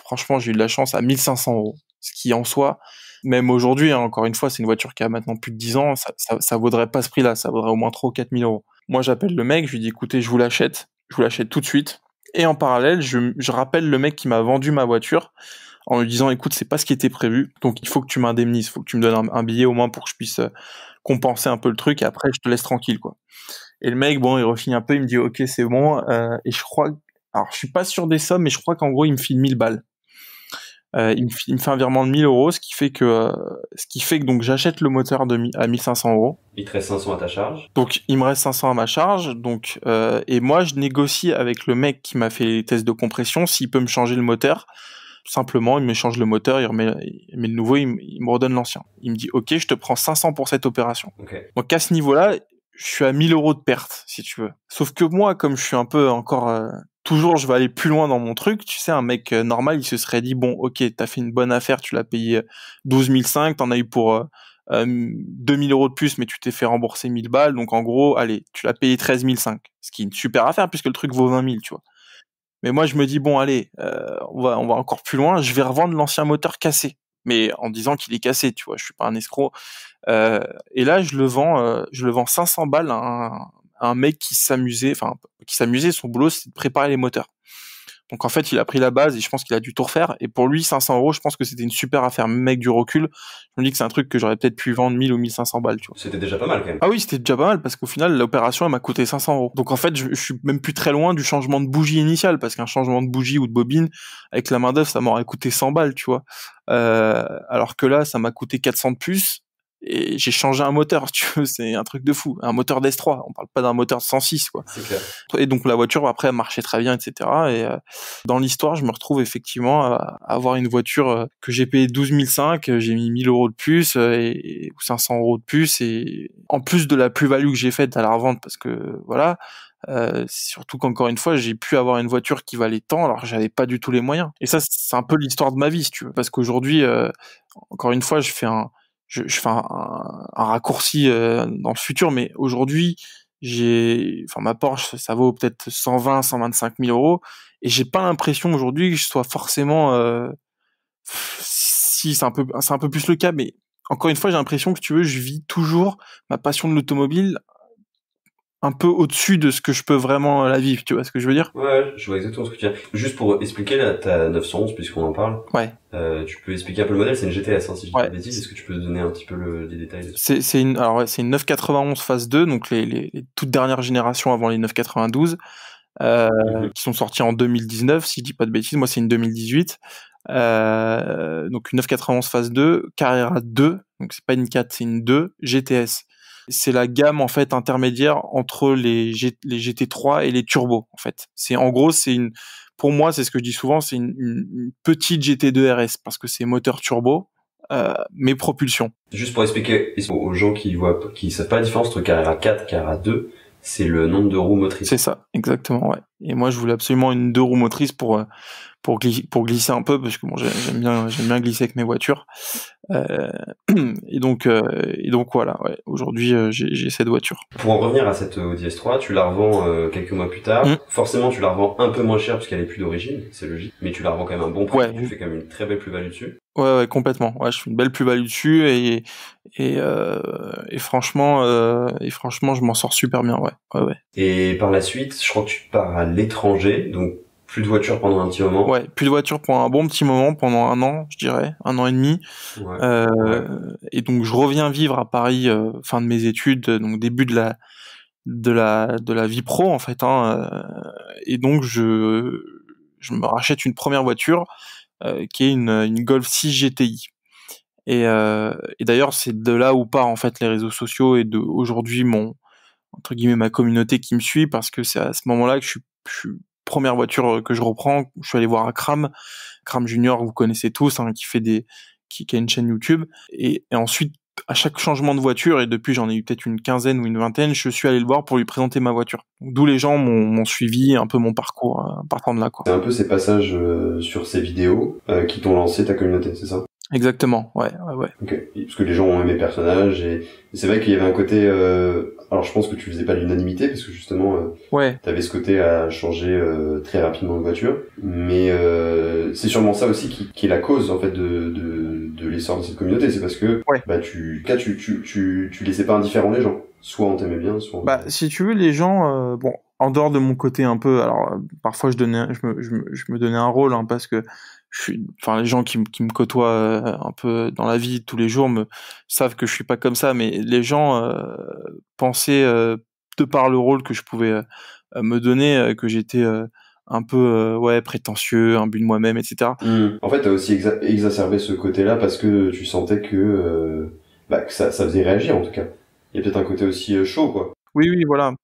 [SPEAKER 2] Franchement, j'ai eu de la chance à 1 500 €. Ce qui en soi, Même aujourd'hui, hein, encore une fois, c'est une voiture qui a maintenant plus de 10 ans, ça vaudrait pas ce prix-là, ça vaudrait au moins 3 ou 4 000 euros. Moi, j'appelle le mec, je lui dis, écoutez, je vous l'achète tout de suite. Et en parallèle, je rappelle le mec qui m'a vendu ma voiture en lui disant, écoute, c'est pas ce qui était prévu, donc il faut que tu m'indemnises, il faut que tu me donnes un billet au moins pour que je puisse compenser un peu le truc, et après, je te laisse tranquille, quoi. Et le mec, bon, il rechigne un peu, il me dit, ok, c'est bon, et je crois, alors je suis pas sûr des sommes, mais je crois qu'en gros, il me file 1000 balles. Il me fait un virement de 1000 euros, ce qui fait que donc j'achète le moteur à 1500 euros.
[SPEAKER 1] Il te reste 500 à ta charge.
[SPEAKER 2] Donc il me reste 500 à ma charge, donc et moi je négocie avec le mec qui m'a fait les tests de compression s'il peut me changer le moteur. Simplement, il me change le moteur, il met le nouveau, il me redonne l'ancien. Il me dit ok, je te prends 500 pour cette opération.
[SPEAKER 1] Okay.
[SPEAKER 2] Donc à ce niveau-là, je suis à 1000 euros de perte, si tu veux. Sauf que moi, comme je suis un peu encore toujours, je vais aller plus loin dans mon truc. Tu sais, un mec normal, il se serait dit, bon, ok, t'as fait une bonne affaire, tu l'as payé 12 500, t'en as eu pour 2000 euros de plus, mais tu t'es fait rembourser 1000 balles. Donc, en gros, allez, tu l'as payé 13 500. Ce qui est une super affaire, puisque le truc vaut 20 000, tu vois. Mais moi, je me dis, bon, allez, on va encore plus loin. Je vais revendre l'ancien moteur cassé. Mais en disant qu'il est cassé, tu vois, je suis pas un escroc. Et là, je le vends 500 balles à un mec qui s'amusait, son boulot, c'est de préparer les moteurs. Donc en fait, il a pris la base et je pense qu'il a dû tout refaire. Et pour lui, 500 euros, je pense que c'était une super affaire. Même avec du recul, je me dis que c'est un truc que j'aurais peut-être pu vendre 1000 ou 1500 balles, tu vois.
[SPEAKER 1] C'était déjà pas mal quand même.
[SPEAKER 2] Ah oui, c'était déjà pas mal parce qu'au final, l'opération, elle m'a coûté 500 euros. Donc en fait, je suis même plus très loin du changement de bougie initial parce qu'un changement de bougie ou de bobine, avec la main d'œuvre, ça m'aurait coûté 100 balles, tu vois. Alors que là, ça m'a coûté 400 de plus. Et j'ai changé un moteur, tu veux, c'est un truc de fou. Un moteur d'S3, on parle pas d'un moteur de 106, quoi.
[SPEAKER 1] C'est clair.
[SPEAKER 2] Et donc la voiture, après, elle marchait très bien, etc. Et dans l'histoire, je me retrouve effectivement à avoir une voiture que j'ai payé 12 500, j'ai mis 1000 euros de plus, ou 500 euros de plus, et en plus de la plus-value que j'ai faite à la revente, parce que, voilà, surtout qu'encore une fois, j'ai pu avoir une voiture qui valait tant, alors que j'avais pas du tout les moyens. Et ça, c'est un peu l'histoire de ma vie, si tu veux. Parce qu'aujourd'hui, encore une fois, je fais un raccourci dans le futur, mais aujourd'hui, ma Porsche, ça vaut peut-être 120, 125 000 euros, et j'ai pas l'impression aujourd'hui que je sois forcément, si c'est un peu plus le cas, mais encore une fois, j'ai l'impression que, tu veux, je vis toujours ma passion de l'automobile un peu au-dessus de ce que je peux vraiment la vivre, tu vois ce que je veux dire?
[SPEAKER 1] Ouais, je vois exactement ce que tu veux dire. Juste pour expliquer là, ta 911, puisqu'on en parle.
[SPEAKER 2] Ouais.
[SPEAKER 1] Tu peux expliquer un peu le modèle, c'est une GTS, hein, si je dis pas
[SPEAKER 2] Ouais.
[SPEAKER 1] de bêtises. Est-ce que tu peux donner un petit peu les détails de
[SPEAKER 2] ça? C'est une 991 phase 2, donc les toutes dernières générations avant les 992, qui sont sorties en 2019, si je dis pas de bêtises. Moi, c'est une 2018. Donc une 991 phase 2, Carrera 2, donc c'est pas une 4, c'est une 2, GTS. C'est la gamme en fait intermédiaire entre les GT3 et les turbos en fait. Pour moi, c'est ce que je dis souvent, c'est une petite GT2 RS parce que c'est moteur turbo, mais propulsion.
[SPEAKER 1] Juste pour expliquer aux gens qui savent pas la différence entre Carrera 4 et Carrera 2, c'est le nombre de roues motrices.
[SPEAKER 2] C'est ça, exactement, ouais. Et moi, je voulais absolument une 2 roues motrices pour glisser un peu parce que bon, j'aime bien glisser avec mes voitures. Et donc voilà, ouais. Aujourd'hui, j'ai cette voiture.
[SPEAKER 1] Pour en revenir à cette Audi S3, tu la revends quelques mois plus tard. Forcément, tu la revends un peu moins cher parce qu'elle est plus d'origine, c'est logique. Mais tu la revends quand même un bon prix. Ouais. Tu fais quand même une très belle plus-value dessus.
[SPEAKER 2] Ouais, complètement. Ouais, je fais une belle plus-value dessus et franchement, je m'en sors super bien. Ouais.
[SPEAKER 1] Et par la suite, je crois que tu pars à l'étranger, donc plus de voiture pendant un petit moment.
[SPEAKER 2] Ouais, plus de voiture pendant un bon petit moment, pendant 1 an, je dirais, 1 an et demi. Ouais. Et donc je reviens vivre à Paris, fin de mes études, donc début de la vie pro en fait. Et donc je me rachète une première voiture qui est une Golf 6 GTI. Et d'ailleurs c'est de là où part en fait les réseaux sociaux et de aujourd'hui entre guillemets ma communauté qui me suit, parce que c'est à ce moment-là que je suis première voiture que je reprends. Je suis allé voir Akram Junior, vous connaissez tous, qui a une chaîne YouTube, et ensuite à chaque changement de voiture, et depuis j'en ai eu peut-être une quinzaine ou une vingtaine, je suis allé le voir pour lui présenter ma voiture. D'où les gens m'ont suivi un peu mon parcours partant de là, quoi.
[SPEAKER 1] C'est un peu ces passages sur ces vidéos qui t'ont lancé ta communauté, c'est ça?
[SPEAKER 2] Exactement, ouais.
[SPEAKER 1] Ok, parce que les gens ont aimé le personnage, et c'est vrai qu'il y avait un côté... Alors je pense que tu faisais pas l'unanimité, parce que justement, t'avais ce côté à changer très rapidement de voiture, mais c'est sûrement ça aussi qui est la cause en fait de l'essor de cette communauté, c'est parce que
[SPEAKER 2] Ouais.
[SPEAKER 1] bah tu laissais pas indifférent les gens. Soit on t'aimait bien, soit on...
[SPEAKER 2] Bah, si tu veux, les gens, bon, en dehors de mon côté un peu, alors parfois je me donnais un rôle, hein, parce que enfin, les gens qui me côtoient un peu dans la vie tous les jours me savent que je suis pas comme ça, mais les gens pensaient, de par le rôle que je pouvais me donner, que j'étais un peu ouais, prétentieux, imbu de moi-même, etc.
[SPEAKER 1] En fait, t'as aussi exacerbé ce côté-là parce que tu sentais que ça faisait réagir en tout cas. Il y a peut-être un côté aussi chaud, quoi.
[SPEAKER 2] Oui, oui, voilà.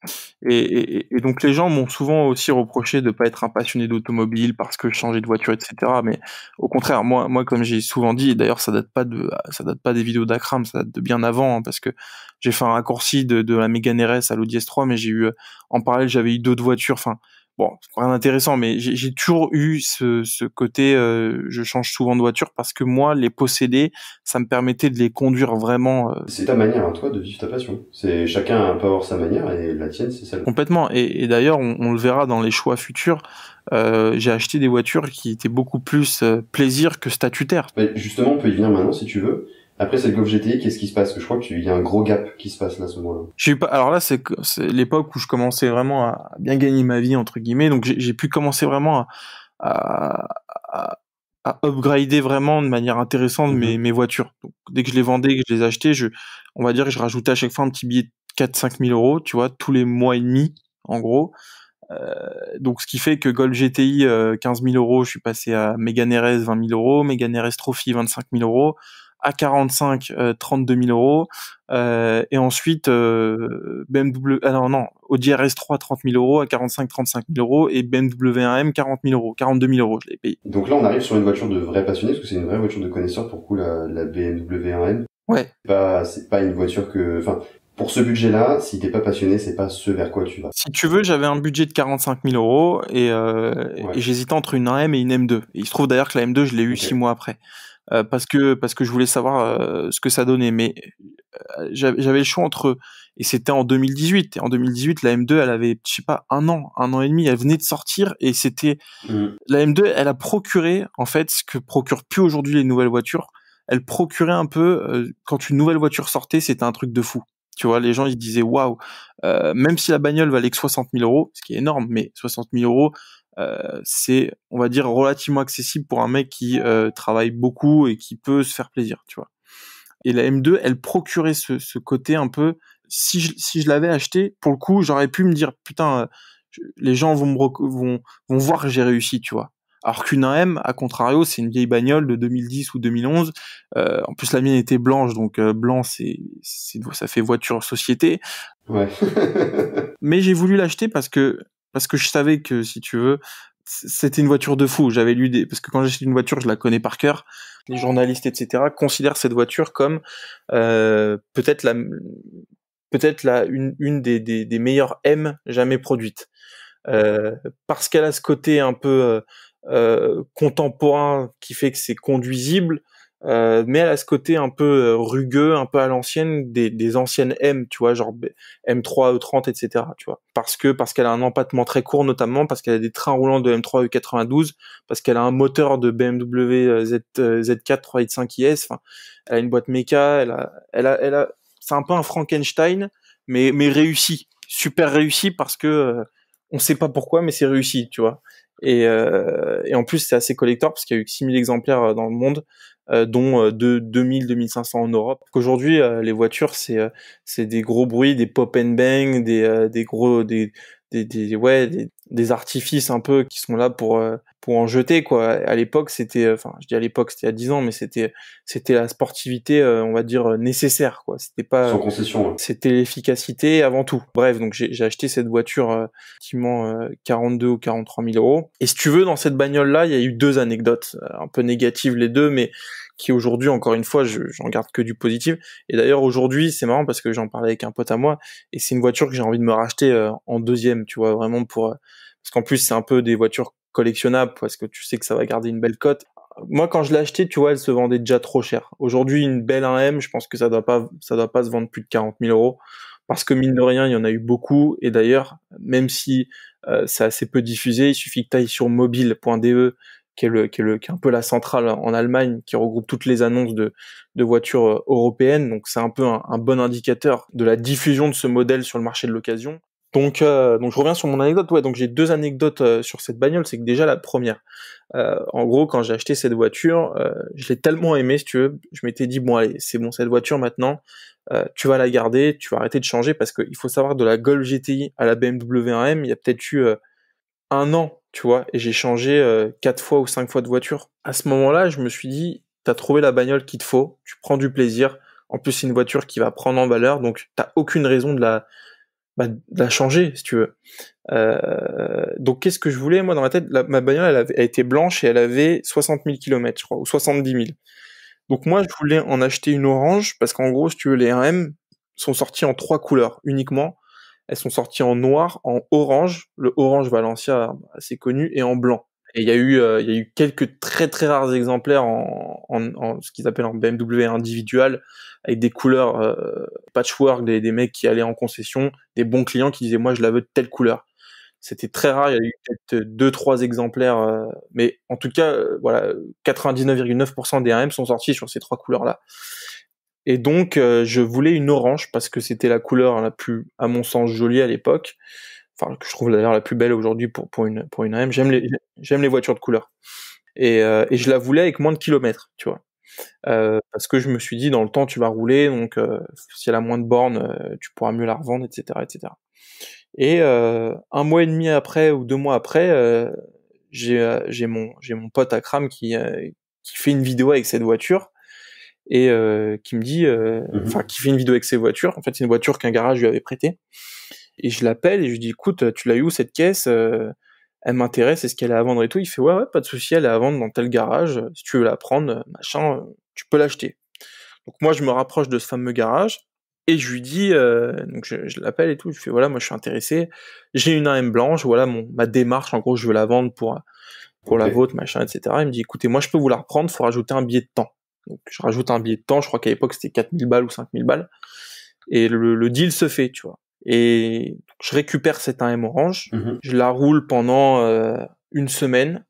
[SPEAKER 2] Et donc les gens m'ont souvent aussi reproché de pas être un passionné d'automobile parce que je changeais de voiture, etc. Mais au contraire, moi, comme j'ai souvent dit, et d'ailleurs ça date pas des vidéos d'Akram, ça date de bien avant, hein, parce que j'ai fait un raccourci de la Mégane RS à l'Audi S3, mais j'ai eu, en parallèle, j'avais eu d'autres voitures. Enfin, bon, c'est rien d'intéressant, mais j'ai toujours eu ce côté, je change souvent de voiture parce que moi, les posséder, ça me permettait de les conduire vraiment.
[SPEAKER 1] C'est ta manière à toi de vivre ta passion. C'est chacun peut avoir sa manière et la tienne, c'est celle.
[SPEAKER 2] Complètement. Et d'ailleurs, on le verra dans les choix futurs. J'ai acheté des voitures qui étaient beaucoup plus plaisir que statutaire.
[SPEAKER 1] Mais justement, on peut y venir maintenant si tu veux. Après cette Golf GTI, qu'est-ce qui se passe? Parce que je crois qu'il y a un gros gap qui se passe là à ce moment-là.
[SPEAKER 2] J'ai eu pas. Alors là, c'est l'époque où je commençais vraiment à bien gagner ma vie entre guillemets. Donc j'ai pu commencer vraiment à, à, à upgrader vraiment de manière intéressante mes voitures. Donc dès que je les vendais, que je les achetais, on va dire que je rajoutais à chaque fois un petit billet de 4-5 000 euros, tu vois, tous les mois et demi, en gros. Donc ce qui fait que Golf GTI 15 000 euros, je suis passé à Mégane RS 20 000 euros, Mégane RS Trophy 25 000 euros, A45 32 000 euros, et ensuite BMW, alors non, Audi RS3 30 000 euros, A45 35 000 euros et BMW 1M 40 000 euros, 42 000 euros, je l'ai payé.
[SPEAKER 1] Donc là, on arrive sur une voiture de vrai passionné, parce que c'est une vraie voiture de connaisseur pour le coup, la BMW 1M.
[SPEAKER 2] Ouais.
[SPEAKER 1] C'est pas une voiture que, enfin, pour ce budget-là, si t'es pas passionné, c'est pas ce vers quoi tu vas.
[SPEAKER 2] Si tu veux, j'avais un budget de 45 000 euros et
[SPEAKER 1] Ouais.
[SPEAKER 2] j'hésitais entre une 1M et une M2. Et il se trouve d'ailleurs que la M2, je l'ai eu 6 mois après. Parce que je voulais savoir ce que ça donnait. Mais j'avais le choix entre, et c'était en 2018. Et en 2018, la M2, elle avait, je sais pas, un an et demi. Elle venait de sortir et c'était la M2, elle a procuré en fait ce que procurent plus aujourd'hui les nouvelles voitures. Elle procurait un peu quand une nouvelle voiture sortait, c'était un truc de fou. Tu vois, les gens ils disaient waouh, même si la bagnole valait que 60 000 euros, ce qui est énorme, mais 60 000 euros, c'est, on va dire, relativement accessible pour un mec qui travaille beaucoup et qui peut se faire plaisir, tu vois. Et la M2, elle procurait ce côté un peu. Si je l'avais acheté, pour le coup, j'aurais pu me dire putain, les gens vont voir que j'ai réussi, tu vois. Alors qu'une AM, à contrario, c'est une vieille bagnole de 2010 ou 2011. En plus, la mienne était blanche, donc blanc, ça fait voiture société.
[SPEAKER 1] Ouais.
[SPEAKER 2] Mais j'ai voulu l'acheter parce que je savais que, si tu veux, c'était une voiture de fou. J'avais lu parce que quand j'achète une voiture, je la connais par cœur. Les journalistes, etc., considèrent cette voiture comme peut-être une des meilleures M jamais produites. Parce qu'elle a ce côté un peu contemporain qui fait que c'est conduisible, mais elle a ce côté un peu rugueux, un peu à l'ancienne des anciennes M, tu vois, genre M3, E30, etc., tu vois. Parce qu'elle a un empattement très court, notamment parce qu'elle a des trains roulants de M3 E92, parce qu'elle a un moteur de BMW Z4 3.5 IS, enfin, elle a une boîte méca, c'est un peu un Frankenstein, mais réussi, super réussi, parce que on sait pas pourquoi, mais c'est réussi, tu vois. Et en plus, c'est assez collector parce qu'il y a eu que 6000 exemplaires dans le monde, dont 2000-2500 en Europe. Aujourd'hui, les voitures, c'est des gros bruits, des pop and bang, des artifices un peu qui sont là pour en jeter, quoi. À l'époque, c'était, enfin, je dis à l'époque, c'était il y a 10 ans, mais c'était la sportivité, on va dire, nécessaire, quoi. C'était pas,
[SPEAKER 1] sans concession. Ouais.
[SPEAKER 2] c'était l'efficacité avant tout. Bref, donc j'ai acheté cette voiture effectivement 42 ou 43 000 euros. Et si tu veux, dans cette bagnole-là, il y a eu deux anecdotes, un peu négatives les deux, mais qui aujourd'hui, encore une fois, j'en garde que du positif. Et d'ailleurs, aujourd'hui, c'est marrant parce que j'en parlais avec un pote à moi, et c'est une voiture que j'ai envie de me racheter en deuxième, tu vois, vraiment parce qu'en plus, c'est un peu des voitures collectionnables, parce que tu sais que ça va garder une belle cote. Moi, quand je l'ai acheté, tu vois, elle se vendait déjà trop cher. Aujourd'hui, une belle 1M, je pense que ça doit pas se vendre plus de 40 000 euros. Parce que mine de rien, il y en a eu beaucoup. Et d'ailleurs, même si c'est assez peu diffusé, il suffit que tu ailles sur mobile.de, qui est un peu la centrale en Allemagne, qui regroupe toutes les annonces de voitures européennes. Donc c'est un peu un bon indicateur de la diffusion de ce modèle sur le marché de l'occasion. Donc je reviens sur mon anecdote. Ouais, donc j'ai 2 anecdotes sur cette bagnole. C'est que déjà la première, en gros, quand j'ai acheté cette voiture, je l'ai tellement aimée, si tu veux, je m'étais dit bon allez, c'est bon, cette voiture maintenant, tu vas la garder, tu vas arrêter de changer, parce qu'il faut savoir, de la Golf GTI à la BMW 1M, il y a peut-être eu 1 an, tu vois, et j'ai changé 4 fois ou 5 fois de voiture. À ce moment-là, je me suis dit, t'as trouvé la bagnole qu'il te faut, tu prends du plaisir. En plus, c'est une voiture qui va prendre en valeur, donc t'as aucune raison de la changer, si tu veux. Donc qu'est-ce que je voulais, moi, dans ma tête? Ma bagnole, elle était blanche et elle avait 60 000 kilomètres, je crois, ou 70 000. Donc moi, je voulais en acheter une orange, parce qu'en gros, si tu veux, les 1M sont sortis en 3 couleurs uniquement. Elles sont sorties en noir, en orange, le orange Valencia assez connu, et en blanc. Et il y a eu quelques très très rares exemplaires en ce qu'ils appellent en BMW individual, avec des couleurs patchwork, des mecs qui allaient en concession, des bons clients qui disaient moi je la veux de telle couleur. C'était très rare, il y a eu peut-être 2-3 exemplaires, mais en tout cas, voilà, 99,9% des RM sont sortis sur ces 3 couleurs-là. Et donc, je voulais une orange, parce que c'était la couleur la plus, à mon sens, jolie à l'époque. Enfin, que je trouve d'ailleurs la plus belle aujourd'hui pour une RM. J'aime les voitures de couleur. Et je la voulais avec moins de kilomètres, tu vois. Parce que je me suis dit, dans le temps, tu vas rouler, donc si elle a moins de bornes, tu pourras mieux la revendre, etc., etc. Et 1 mois et demi après ou 2 mois après, j'ai mon pote Akram qui fait une vidéo avec cette voiture, et qui me dit, enfin qui fait une vidéo avec ses voitures. En fait, c'est une voiture qu'un garage lui avait prêtée. Et je l'appelle et je lui dis, écoute, tu l'as eu où cette caisse? Elle m'intéresse, est-ce qu'elle est à vendre et tout? Il fait, ouais, pas de souci, elle est à vendre dans tel garage. Si tu veux la prendre, machin, tu peux l'acheter. Donc moi, je me rapproche de ce fameux garage et je lui dis, donc je l'appelle et tout. Je fais, voilà, moi je suis intéressé. J'ai une AM blanche, voilà ma démarche. En gros, je veux la vendre pour la vôtre, machin, etc. Il me dit, écoutez, moi je peux vous la reprendre, faut rajouter un billet de temps. Donc je rajoute un billet de temps, je crois qu'à l'époque c'était 4000 balles ou 5000 balles. Et le deal se fait, tu vois. Et je récupère cette 1M orange, je la roule pendant 1 semaine,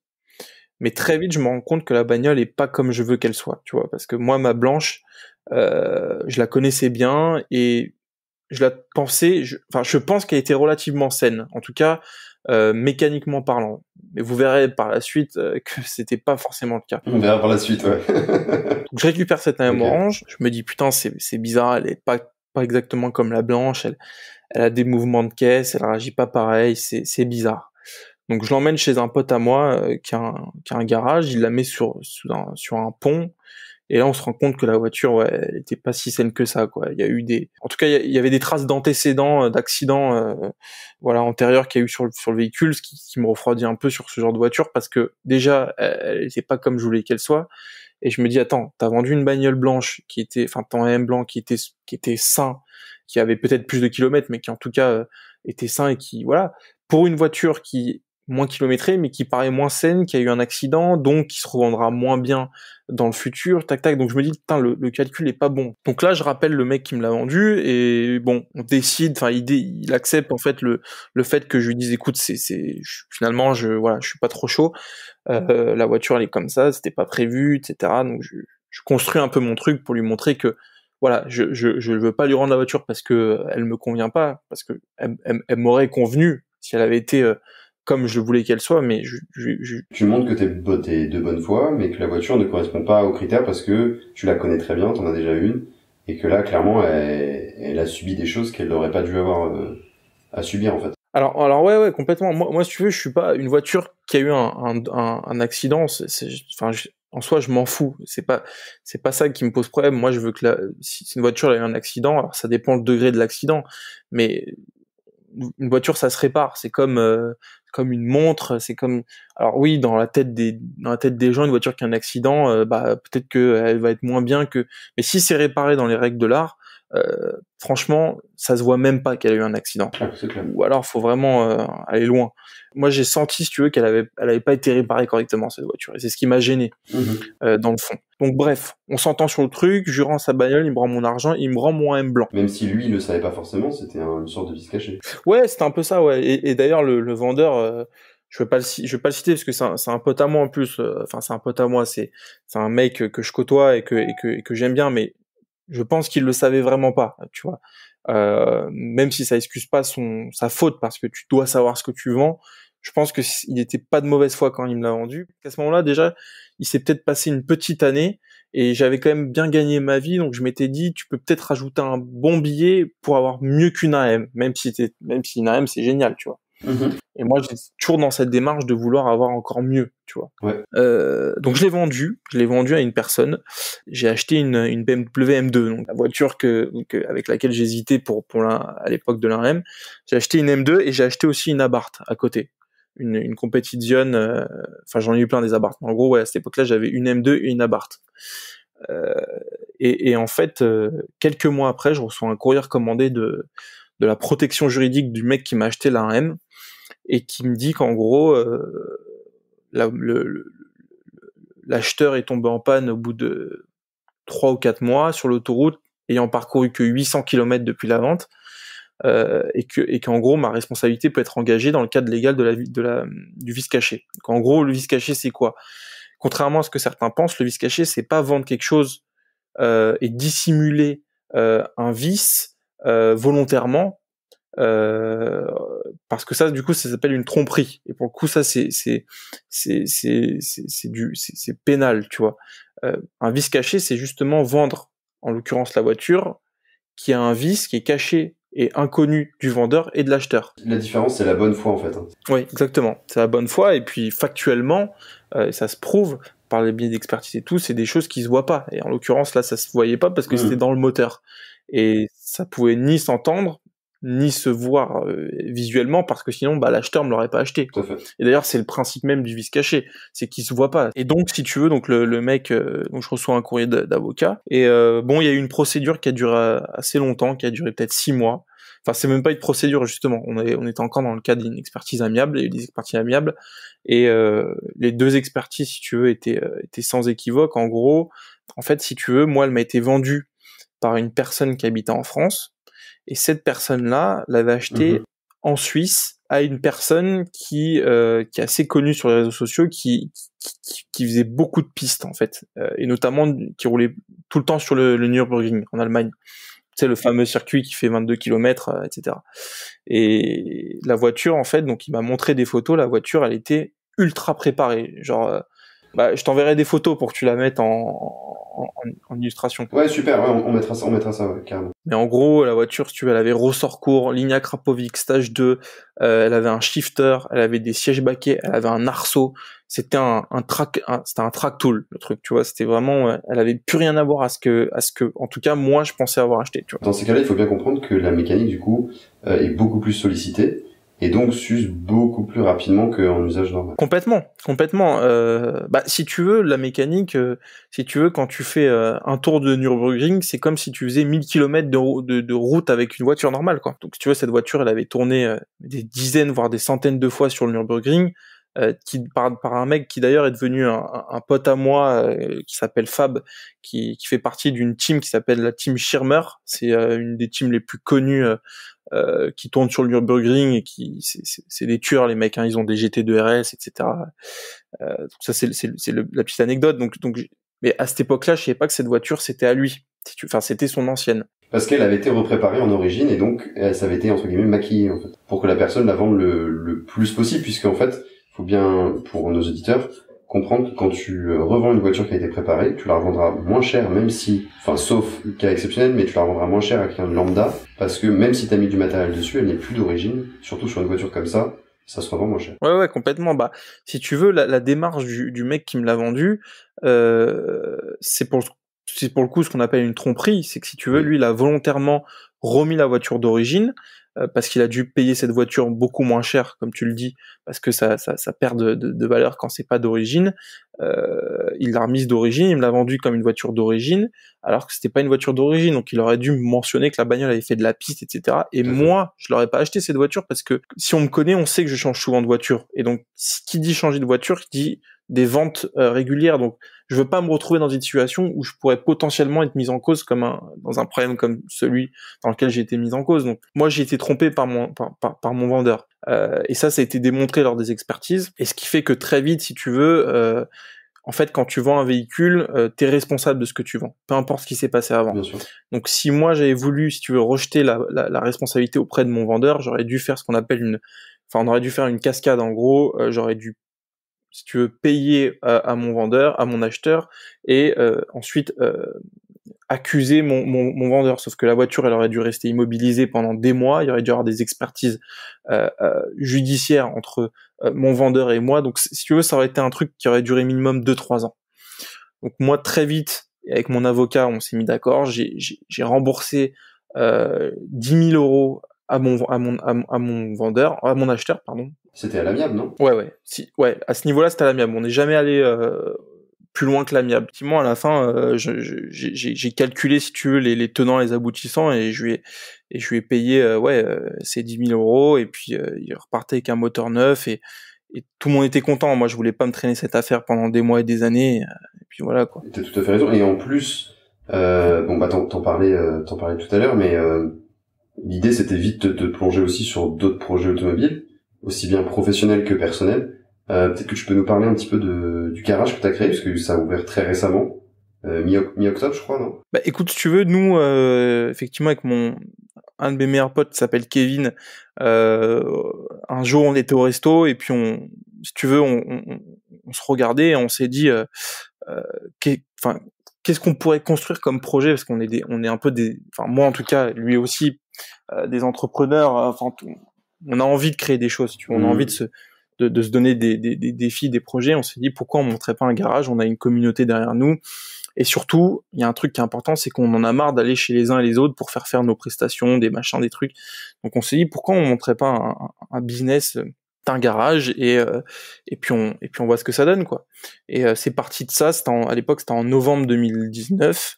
[SPEAKER 2] mais très vite je me rends compte que la bagnole est pas comme je veux qu'elle soit, tu vois, parce que moi ma blanche, je la connaissais bien et je la pensais, je pense qu'elle était relativement saine, en tout cas mécaniquement parlant. Mais vous verrez par la suite que c'était pas forcément le cas.
[SPEAKER 1] On verra par la suite, ouais.
[SPEAKER 2] Donc je récupère cette 1M orange, je me dis putain c'est bizarre, elle est pas exactement comme la blanche, elle a des mouvements de caisse, elle réagit pas pareil, c'est bizarre. Donc je l'emmène chez un pote à moi qui a un garage, il la met sur un pont, et là on se rend compte que la voiture, ouais, elle était pas si saine que ça, quoi. Il y a eu en tout cas il y avait des traces d'antécédents, d'accidents, voilà, antérieurs qu'il y a eu sur le véhicule, ce qui me refroidit un peu sur ce genre de voiture, parce que déjà elle était pas comme je voulais qu'elle soit. Et je me dis, attends, t'as vendu une bagnole blanche ton AM blanc qui était sain, qui avait peut-être plus de kilomètres, mais qui en tout cas était sain, et qui, voilà, pour une voiture qui est moins kilométrée, mais qui paraît moins saine, qui a eu un accident, donc qui se revendra moins bien dans le futur, tac tac. Donc je me dis, putain, le calcul est pas bon. Donc là, je rappelle le mec qui me l'a vendu, et bon, on décide, enfin, il accepte en fait le fait que je lui dise, écoute, finalement, je suis pas trop chaud. La voiture elle est comme ça, c'était pas prévu, etc. Donc je construis un peu mon truc pour lui montrer que voilà, je veux pas lui rendre la voiture parce que elle me convient pas, parce que elle m'aurait convenu si elle avait été comme je voulais qu'elle soit, mais
[SPEAKER 1] Tu montres que t'es de bonne foi, mais que la voiture ne correspond pas aux critères parce que tu la connais très bien, t'en as déjà une, et que là clairement elle a subi des choses qu'elle n'aurait pas dû avoir à subir en fait.
[SPEAKER 2] Alors ouais, complètement. Moi, si tu veux, je suis pas une voiture qui a eu un accident. En soi, je m'en fous. C'est pas ça qui me pose problème. Moi, je veux que si une voiture a eu un accident, alors ça dépend le degré de l'accident, mais une voiture, ça se répare. C'est comme une montre. C'est comme, alors oui, dans la tête des gens, une voiture qui a un accident, peut-être que elle va être moins bien que. Mais si c'est réparé dans les règles de l'art, franchement, ça se voit même pas qu'elle a eu un accident.
[SPEAKER 1] Ah, c'est clair.
[SPEAKER 2] Ou alors, faut vraiment aller loin. Moi, j'ai senti, si tu veux, qu'elle avait pas été réparée correctement, cette voiture. Et c'est ce qui m'a gêné, dans le fond. Donc bref, on s'entend sur le truc, je lui rends sa bagnole, il me rend mon argent, il me rend mon M blanc.
[SPEAKER 1] Même si lui, il le savait pas forcément, c'était une sorte de vice caché.
[SPEAKER 2] Ouais, c'était un peu ça, ouais. Et d'ailleurs, le vendeur, je vais pas le citer parce que c'est un pote à moi en plus. Enfin, c'est un pote à moi. C'est un mec que je côtoie et que j'aime bien, mais je pense qu'il le savait vraiment pas, tu vois. Même si ça excuse pas sa faute parce que tu dois savoir ce que tu vends, je pense que il était pas de mauvaise foi quand il me l'a vendu. À ce moment-là, déjà, il s'est peut-être passé une petite année et j'avais quand même bien gagné ma vie, donc je m'étais dit, tu peux peut-être rajouter un bon billet pour avoir mieux qu'une AM, même si une AM c'est génial, tu vois. Et moi, j'étais toujours dans cette démarche de vouloir avoir encore mieux, tu vois.
[SPEAKER 1] Ouais.
[SPEAKER 2] Donc je l'ai vendu à une personne. J'ai acheté une BMW M2, donc la voiture avec laquelle j'hésitais à l'époque de la M. J'ai acheté une M2 et j'ai acheté aussi une Abarth à côté, une Competition. Enfin, j'en ai eu plein des Abarth. En gros, ouais, à cette époque-là, j'avais une M2 et une Abarth. Et en fait, quelques mois après, je reçois un courrier recommandé de la protection juridique du mec qui m'a acheté la M et qui me dit qu'en gros, l'acheteur est tombé en panne au bout de 3 ou 4 mois sur l'autoroute, ayant parcouru que 800 km depuis la vente, et qu'en gros, ma responsabilité peut être engagée dans le cadre légal du vice caché. Donc, en gros, le vice caché, c'est quoi? Contrairement à ce que certains pensent, le vice caché, c'est pas vendre quelque chose et dissimuler un vice volontairement, parce que ça, du coup, ça s'appelle une tromperie. Et pour le coup, ça, c'est pénal, tu vois. Un vice caché, c'est justement vendre, en l'occurrence la voiture, qui a un vice qui est caché et inconnu du vendeur et de l'acheteur.
[SPEAKER 1] La différence, c'est la bonne foi, en fait.
[SPEAKER 2] Oui, exactement. C'est la bonne foi. Et puis, factuellement, ça se prouve par les biais d'expertise et tout, c'est des choses qui se voient pas. Et en l'occurrence, là, ça se voyait pas parce que c'était dans le moteur. Et ça pouvait ni s'entendre, ni se voir visuellement, parce que sinon, bah, l'acheteur me l'aurait pas acheté.
[SPEAKER 1] Tout à fait.
[SPEAKER 2] Et d'ailleurs, c'est le principe même du vice caché, c'est qu'il se voit pas. Et donc, si tu veux, donc le mec, donc je reçois un courrier d'avocat. Et bon, il y a eu une procédure qui a duré assez longtemps, qui a duré peut-être 6 mois. Enfin, c'est même pas une procédure, justement. On était encore dans le cadre d'une expertise amiable. Il y a eu des expertises amiables. Et les deux expertises, si tu veux, étaient sans équivoque. En gros, en fait, si tu veux, moi, elle m'a été vendue par une personne qui habitait en France. Et cette personne-là l'avait acheté en Suisse à une personne qui est assez connue sur les réseaux sociaux, qui faisait beaucoup de pistes, en fait. Et notamment, qui roulait tout le temps sur le Nürburgring, en Allemagne. Tu sais, le fameux circuit qui fait 22 km, etc. Et la voiture, en fait, donc il m'a montré des photos, la voiture, elle était ultra préparée. Genre, bah, je t'enverrai des photos pour que tu la mettes en illustration.
[SPEAKER 1] Ouais, super, ouais, on mettra ça, ouais, carrément.
[SPEAKER 2] Mais en gros, la voiture, si tu veux, elle avait ressort court, Lignac Krapovic, stage 2, elle avait un shifter, elle avait des sièges baquets, elle avait un arceau. C'était c'était un track tool, le truc, tu vois. C'était vraiment, elle avait plus rien à voir à ce que, en tout cas, moi, je pensais avoir acheté, tu vois.
[SPEAKER 1] Dans ces cas-là, il faut bien comprendre que la mécanique, du coup, est beaucoup plus sollicitée. Et donc s'use beaucoup plus rapidement qu'en usage normal.
[SPEAKER 2] Complètement. Bah, si tu veux, la mécanique, si tu veux, quand tu fais un tour de Nürburgring, c'est comme si tu faisais 1000 km de route avec une voiture normale, quoi. Donc, si tu veux, cette voiture, elle avait tourné des dizaines, voire des centaines de fois sur le Nürburgring, par un mec qui d'ailleurs est devenu un pote à moi, qui s'appelle Fab, qui fait partie d'une team qui s'appelle la team Schirmer. C'est une des teams les plus connues qui tournent sur le Nürburgring et c'est des tueurs, les mecs, hein, ils ont des GT2 RS, etc. Donc ça c'est la petite anecdote. Donc mais à cette époque-là, je savais pas que cette voiture c'était à lui. Enfin, c'était son ancienne.
[SPEAKER 1] Parce qu'elle avait été repréparée en origine et donc ça avait été entre guillemets maquillé, en fait, pour que la personne la vende le plus possible, puisqu'en fait, faut bien, pour nos auditeurs, comprendre que quand tu revends une voiture qui a été préparée, tu la revendras moins cher, même si, enfin, sauf cas exceptionnel, mais tu la revendras moins cher à quelqu'un de lambda, parce que même si t'as mis du matériel dessus, elle n'est plus d'origine, surtout sur une voiture comme ça se revend moins cher.
[SPEAKER 2] Ouais, complètement. Bah, si tu veux, la démarche du mec qui me l'a vendu, c'est pour le coup ce qu'on appelle une tromperie. C'est que si tu veux, lui, il a volontairement remis la voiture d'origine, parce qu'il a dû payer cette voiture beaucoup moins cher, comme tu le dis, parce que ça perd de valeur quand c'est pas d'origine. Il l'a remise d'origine, il me l'a vendue comme une voiture d'origine, alors que c'était pas une voiture d'origine. Donc il aurait dû me mentionner que la bagnole avait fait de la piste, etc. Et moi, je l'aurais pas acheté cette voiture, parce que si on me connaît, on sait que je change souvent de voiture. Et donc, qui dit changer de voiture, dit des ventes régulières. Donc, je veux pas me retrouver dans une situation où je pourrais potentiellement être mis en cause dans un problème comme celui dans lequel j'ai été mis en cause. Donc, moi, j'ai été trompé par mon vendeur. Et ça a été démontré lors des expertises. Et ce qui fait que très vite, si tu veux, en fait, quand tu vends un véhicule, t'es responsable de ce que tu vends, peu importe ce qui s'est passé avant.
[SPEAKER 1] Bien sûr.
[SPEAKER 2] Donc, si moi j'avais voulu, si tu veux, rejeter la responsabilité auprès de mon vendeur, j'aurais dû faire ce qu'on appelle on aurait dû faire une cascade. En gros, j'aurais dû, si tu veux, payer à mon vendeur, à mon acheteur, et ensuite accuser mon vendeur. Sauf que la voiture, elle aurait dû rester immobilisée pendant des mois. Il y aurait dû y avoir des expertises judiciaires entre mon vendeur et moi. Donc, si tu veux, ça aurait été un truc qui aurait duré minimum 2-3 ans. Donc, moi, très vite, avec mon avocat, on s'est mis d'accord. J'ai remboursé 10 000 euros à mon vendeur, à mon acheteur, pardon.
[SPEAKER 1] C'était à l'amiable, non?
[SPEAKER 2] Ouais. Ouais, à ce niveau-là, c'était à l'amiable. On n'est jamais allé plus loin que l'amiable. Effectivement, à la fin, j'ai calculé, si tu veux, les tenants, les aboutissants, et je lui ai payé ces 10 000 euros, et puis il repartait avec un moteur neuf, et tout le monde était content. Moi, je voulais pas me traîner cette affaire pendant des mois et des années, et puis voilà, quoi.
[SPEAKER 1] T'as tout à fait raison. Et en plus, t'en parlais tout à l'heure, mais l'idée c'était vite de te plonger aussi sur d'autres projets automobiles, aussi bien professionnels que personnels. Peut-être que tu peux nous parler un petit peu du garage que t'as créé, parce que ça a ouvert très récemment, mi-octobre, je crois, non?
[SPEAKER 2] Bah, écoute, si tu veux, nous, effectivement, avec un de mes meilleurs potes qui s'appelle Kevin, un jour on était au resto, et puis si tu veux, on se regardait, et on s'est dit, qu'est-ce qu'on pourrait construire comme projet, parce qu'on est un peu moi en tout cas, lui aussi, des entrepreneurs. On a envie de créer des choses, tu vois, on a envie de se donner des défis, des projets. On s'est dit, pourquoi on montrait pas un garage? On a une communauté derrière nous, et surtout, il y a un truc qui est important, c'est qu'on en a marre d'aller chez les uns et les autres pour faire nos prestations, des machins, des trucs. Donc on s'est dit, pourquoi on montrait pas un business d'un garage, et puis on voit ce que ça donne, quoi. Et c'est parti de ça. À l'époque, c'était en novembre 2019.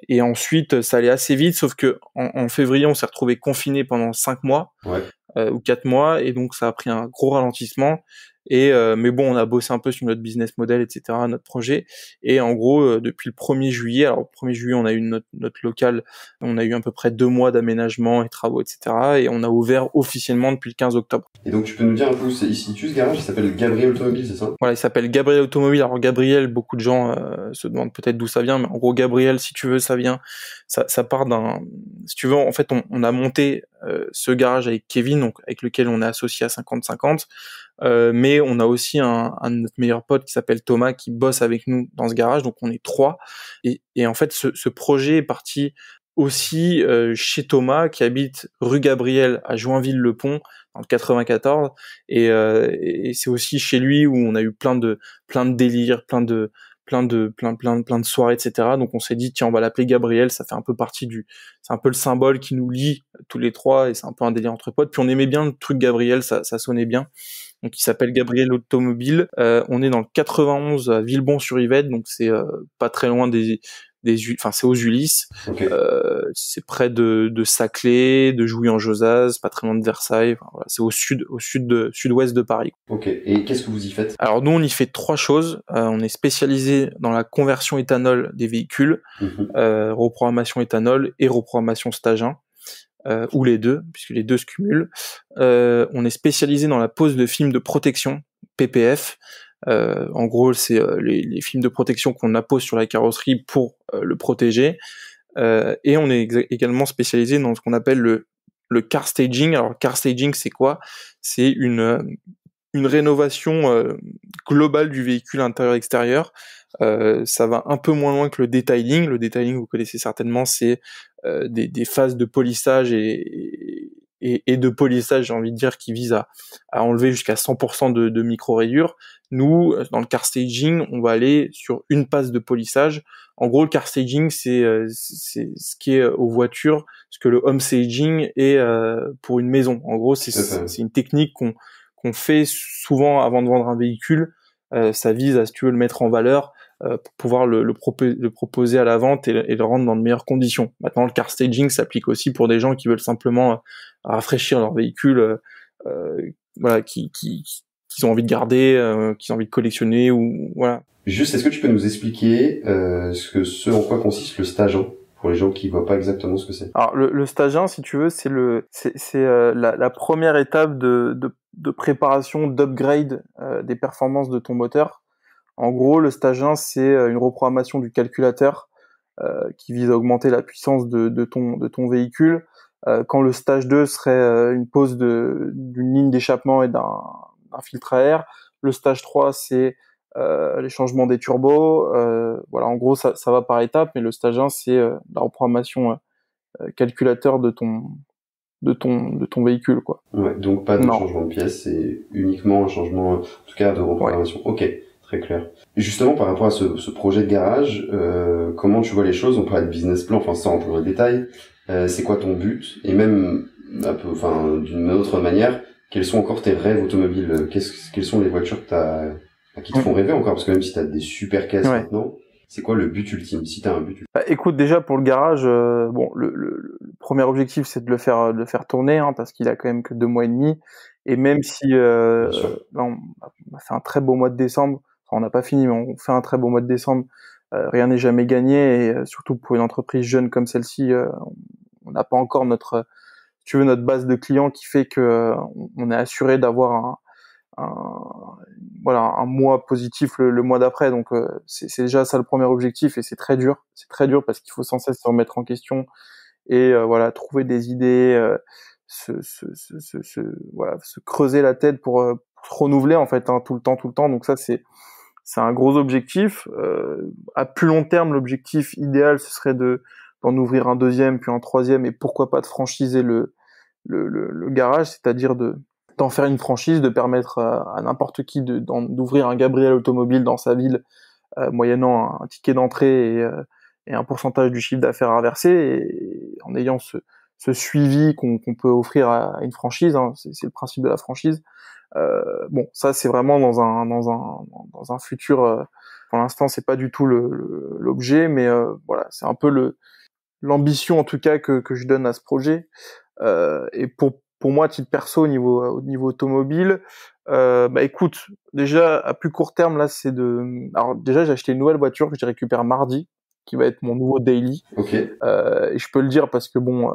[SPEAKER 2] Et ensuite, ça allait assez vite, sauf que en février, on s'est retrouvé confiné pendant 5 mois.
[SPEAKER 1] Ouais.
[SPEAKER 2] Ou 4 mois, et donc ça a pris un gros ralentissement. Mais bon, on a bossé un peu sur notre business model, etc., notre projet. Et en gros, depuis le 1er juillet, alors le 1er juillet, on a eu notre local, on a eu à peu près 2 mois d'aménagement et travaux, etc., et on a ouvert officiellement depuis le 15 octobre.
[SPEAKER 1] Et donc, tu peux nous dire un peu où il se situe ce garage? Il s'appelle Gabriel Automobile, c'est ça?
[SPEAKER 2] Voilà, il s'appelle Gabriel Automobile. Alors Gabriel, beaucoup de gens se demandent peut-être d'où ça vient, mais en gros, Gabriel, si tu veux, ça part si tu veux, en fait, on a monté ce garage avec Kevin, donc avec lequel on est associé à 50-50, mais on a aussi un de notre meilleur pote qui s'appelle Thomas, qui bosse avec nous dans ce garage, donc on est 3. Et en fait, ce projet est parti aussi chez Thomas, qui habite rue Gabriel à Joinville-le-Pont, dans le 94, et c'est aussi chez lui où on a eu plein de délires, plein de soirées, etc. Donc on s'est dit, tiens, on va l'appeler Gabriel, ça fait un peu c'est un peu le symbole qui nous lie tous les 3, et c'est un peu un délire entre potes. Puis on aimait bien le truc Gabriel, ça sonnait bien. Donc il s'appelle Gabriel Automobile. On est dans le 91 à Villebon-sur-Yvette, donc c'est pas très loin c'est aux Ulysses.
[SPEAKER 1] Okay.
[SPEAKER 2] C'est près de Saclay, de Jouy-en-Josas, pas très loin de Versailles. Enfin, voilà, c'est au sud-ouest de Paris.
[SPEAKER 1] Ok. Et qu'est-ce que vous y faites?
[SPEAKER 2] Alors nous, on y fait 3 choses. On est spécialisé dans la conversion éthanol des véhicules, reprogrammation éthanol et reprogrammation stage 1, ou les deux, puisque les deux se cumulent. On est spécialisé dans la pose de films de protection, PPF. En gros, c'est les films de protection qu'on appose sur la carrosserie pour le protéger. Et on est également spécialisé dans ce qu'on appelle le car staging. Alors, car staging, c'est quoi? C'est une rénovation globale du véhicule intérieur-extérieur. Ça va un peu moins loin que le detailing. Le detailing, vous connaissez certainement, c'est des phases de polissage et de polissage, j'ai envie de dire, qui visent à enlever jusqu'à 100% de micro-rayures. Nous, dans le car staging, on va aller sur une passe de polissage. En gros, le car staging, c'est ce qui est aux voitures, ce que le home staging est pour une maison. En gros, c'est une technique qu'on fait souvent avant de vendre un véhicule. Ça vise à, si tu veux, le mettre en valeur pour pouvoir le proposer à la vente et le rendre dans de meilleures conditions. Maintenant, le car staging s'applique aussi pour des gens qui veulent simplement rafraîchir leur véhicule, voilà, qui qu'ils ont envie de garder, qu'ils ont envie de collectionner ou voilà.
[SPEAKER 1] Juste, est-ce que tu peux nous expliquer ce en quoi consiste le stage 1 pour les gens qui voient pas exactement ce que c'est?
[SPEAKER 2] Alors le stage 1, si tu veux, c'est la première étape de préparation, d'upgrade des performances de ton moteur. En gros, le stage 1, c'est une reprogrammation du calculateur qui vise à augmenter la puissance de ton véhicule. Quand le stage 2 serait une pose d'une ligne d'échappement et d'un filtre à air. Le stage 3, c'est les changements des turbos. Voilà, en gros, ça va par étapes, mais le stage 1, c'est la reprogrammation calculateur de ton véhicule, quoi.
[SPEAKER 1] Ouais, donc pas de changement de pièce, c'est uniquement un changement, en tout cas, de reprogrammation. Ouais. Ok, très clair. Et justement, par rapport à ce projet de garage, comment tu vois les choses? On parlait de business plan, enfin, sans rentrer dans les détails. C'est quoi ton but? Et même, un peu, enfin, d'une autre manière, quels sont encore tes rêves automobiles? Quelles sont les voitures qui te font rêver encore? Parce que même si t'as des super caisses maintenant, c'est quoi le but ultime, si t'as un but ultime?
[SPEAKER 2] Écoute, déjà pour le garage, bon, le premier objectif c'est de le faire tourner, hein, parce qu'il a quand même que 2 mois et demi. Et même si là, on a fait un très beau mois de décembre, enfin, on n'a pas fini, mais on fait un très beau mois de décembre. Rien n'est jamais gagné, et surtout pour une entreprise jeune comme celle-ci, on n'a pas encore notre base de clients qui fait que on est assuré d'avoir un mois positif le mois d'après. Donc c'est déjà ça le premier objectif, et c'est très dur parce qu'il faut sans cesse se remettre en question et voilà, trouver des idées, se creuser la tête pour se renouveler en fait, hein, tout le temps. Donc ça c'est un gros objectif. À plus long terme, l'objectif idéal ce serait d'en ouvrir un deuxième puis un troisième, et pourquoi pas de franchiser le garage, c'est-à-dire d'en faire une franchise, de permettre à n'importe qui d'ouvrir un Gabriel Automobile dans sa ville, moyennant un ticket d'entrée et un pourcentage du chiffre d'affaires à verser, et en ayant ce suivi qu'on peut offrir à une franchise, hein, c'est le principe de la franchise. Bon, ça c'est vraiment dans un futur. Pour l'instant, c'est pas du tout l'objet, mais voilà, c'est un peu l'ambition en tout cas que je donne à ce projet. Et pour moi, à titre perso, au niveau automobile, écoute, déjà à plus court terme là, alors déjà j'ai acheté une nouvelle voiture que je récupère mardi, qui va être mon nouveau daily.
[SPEAKER 1] Ok.
[SPEAKER 2] Et je peux le dire parce que bon,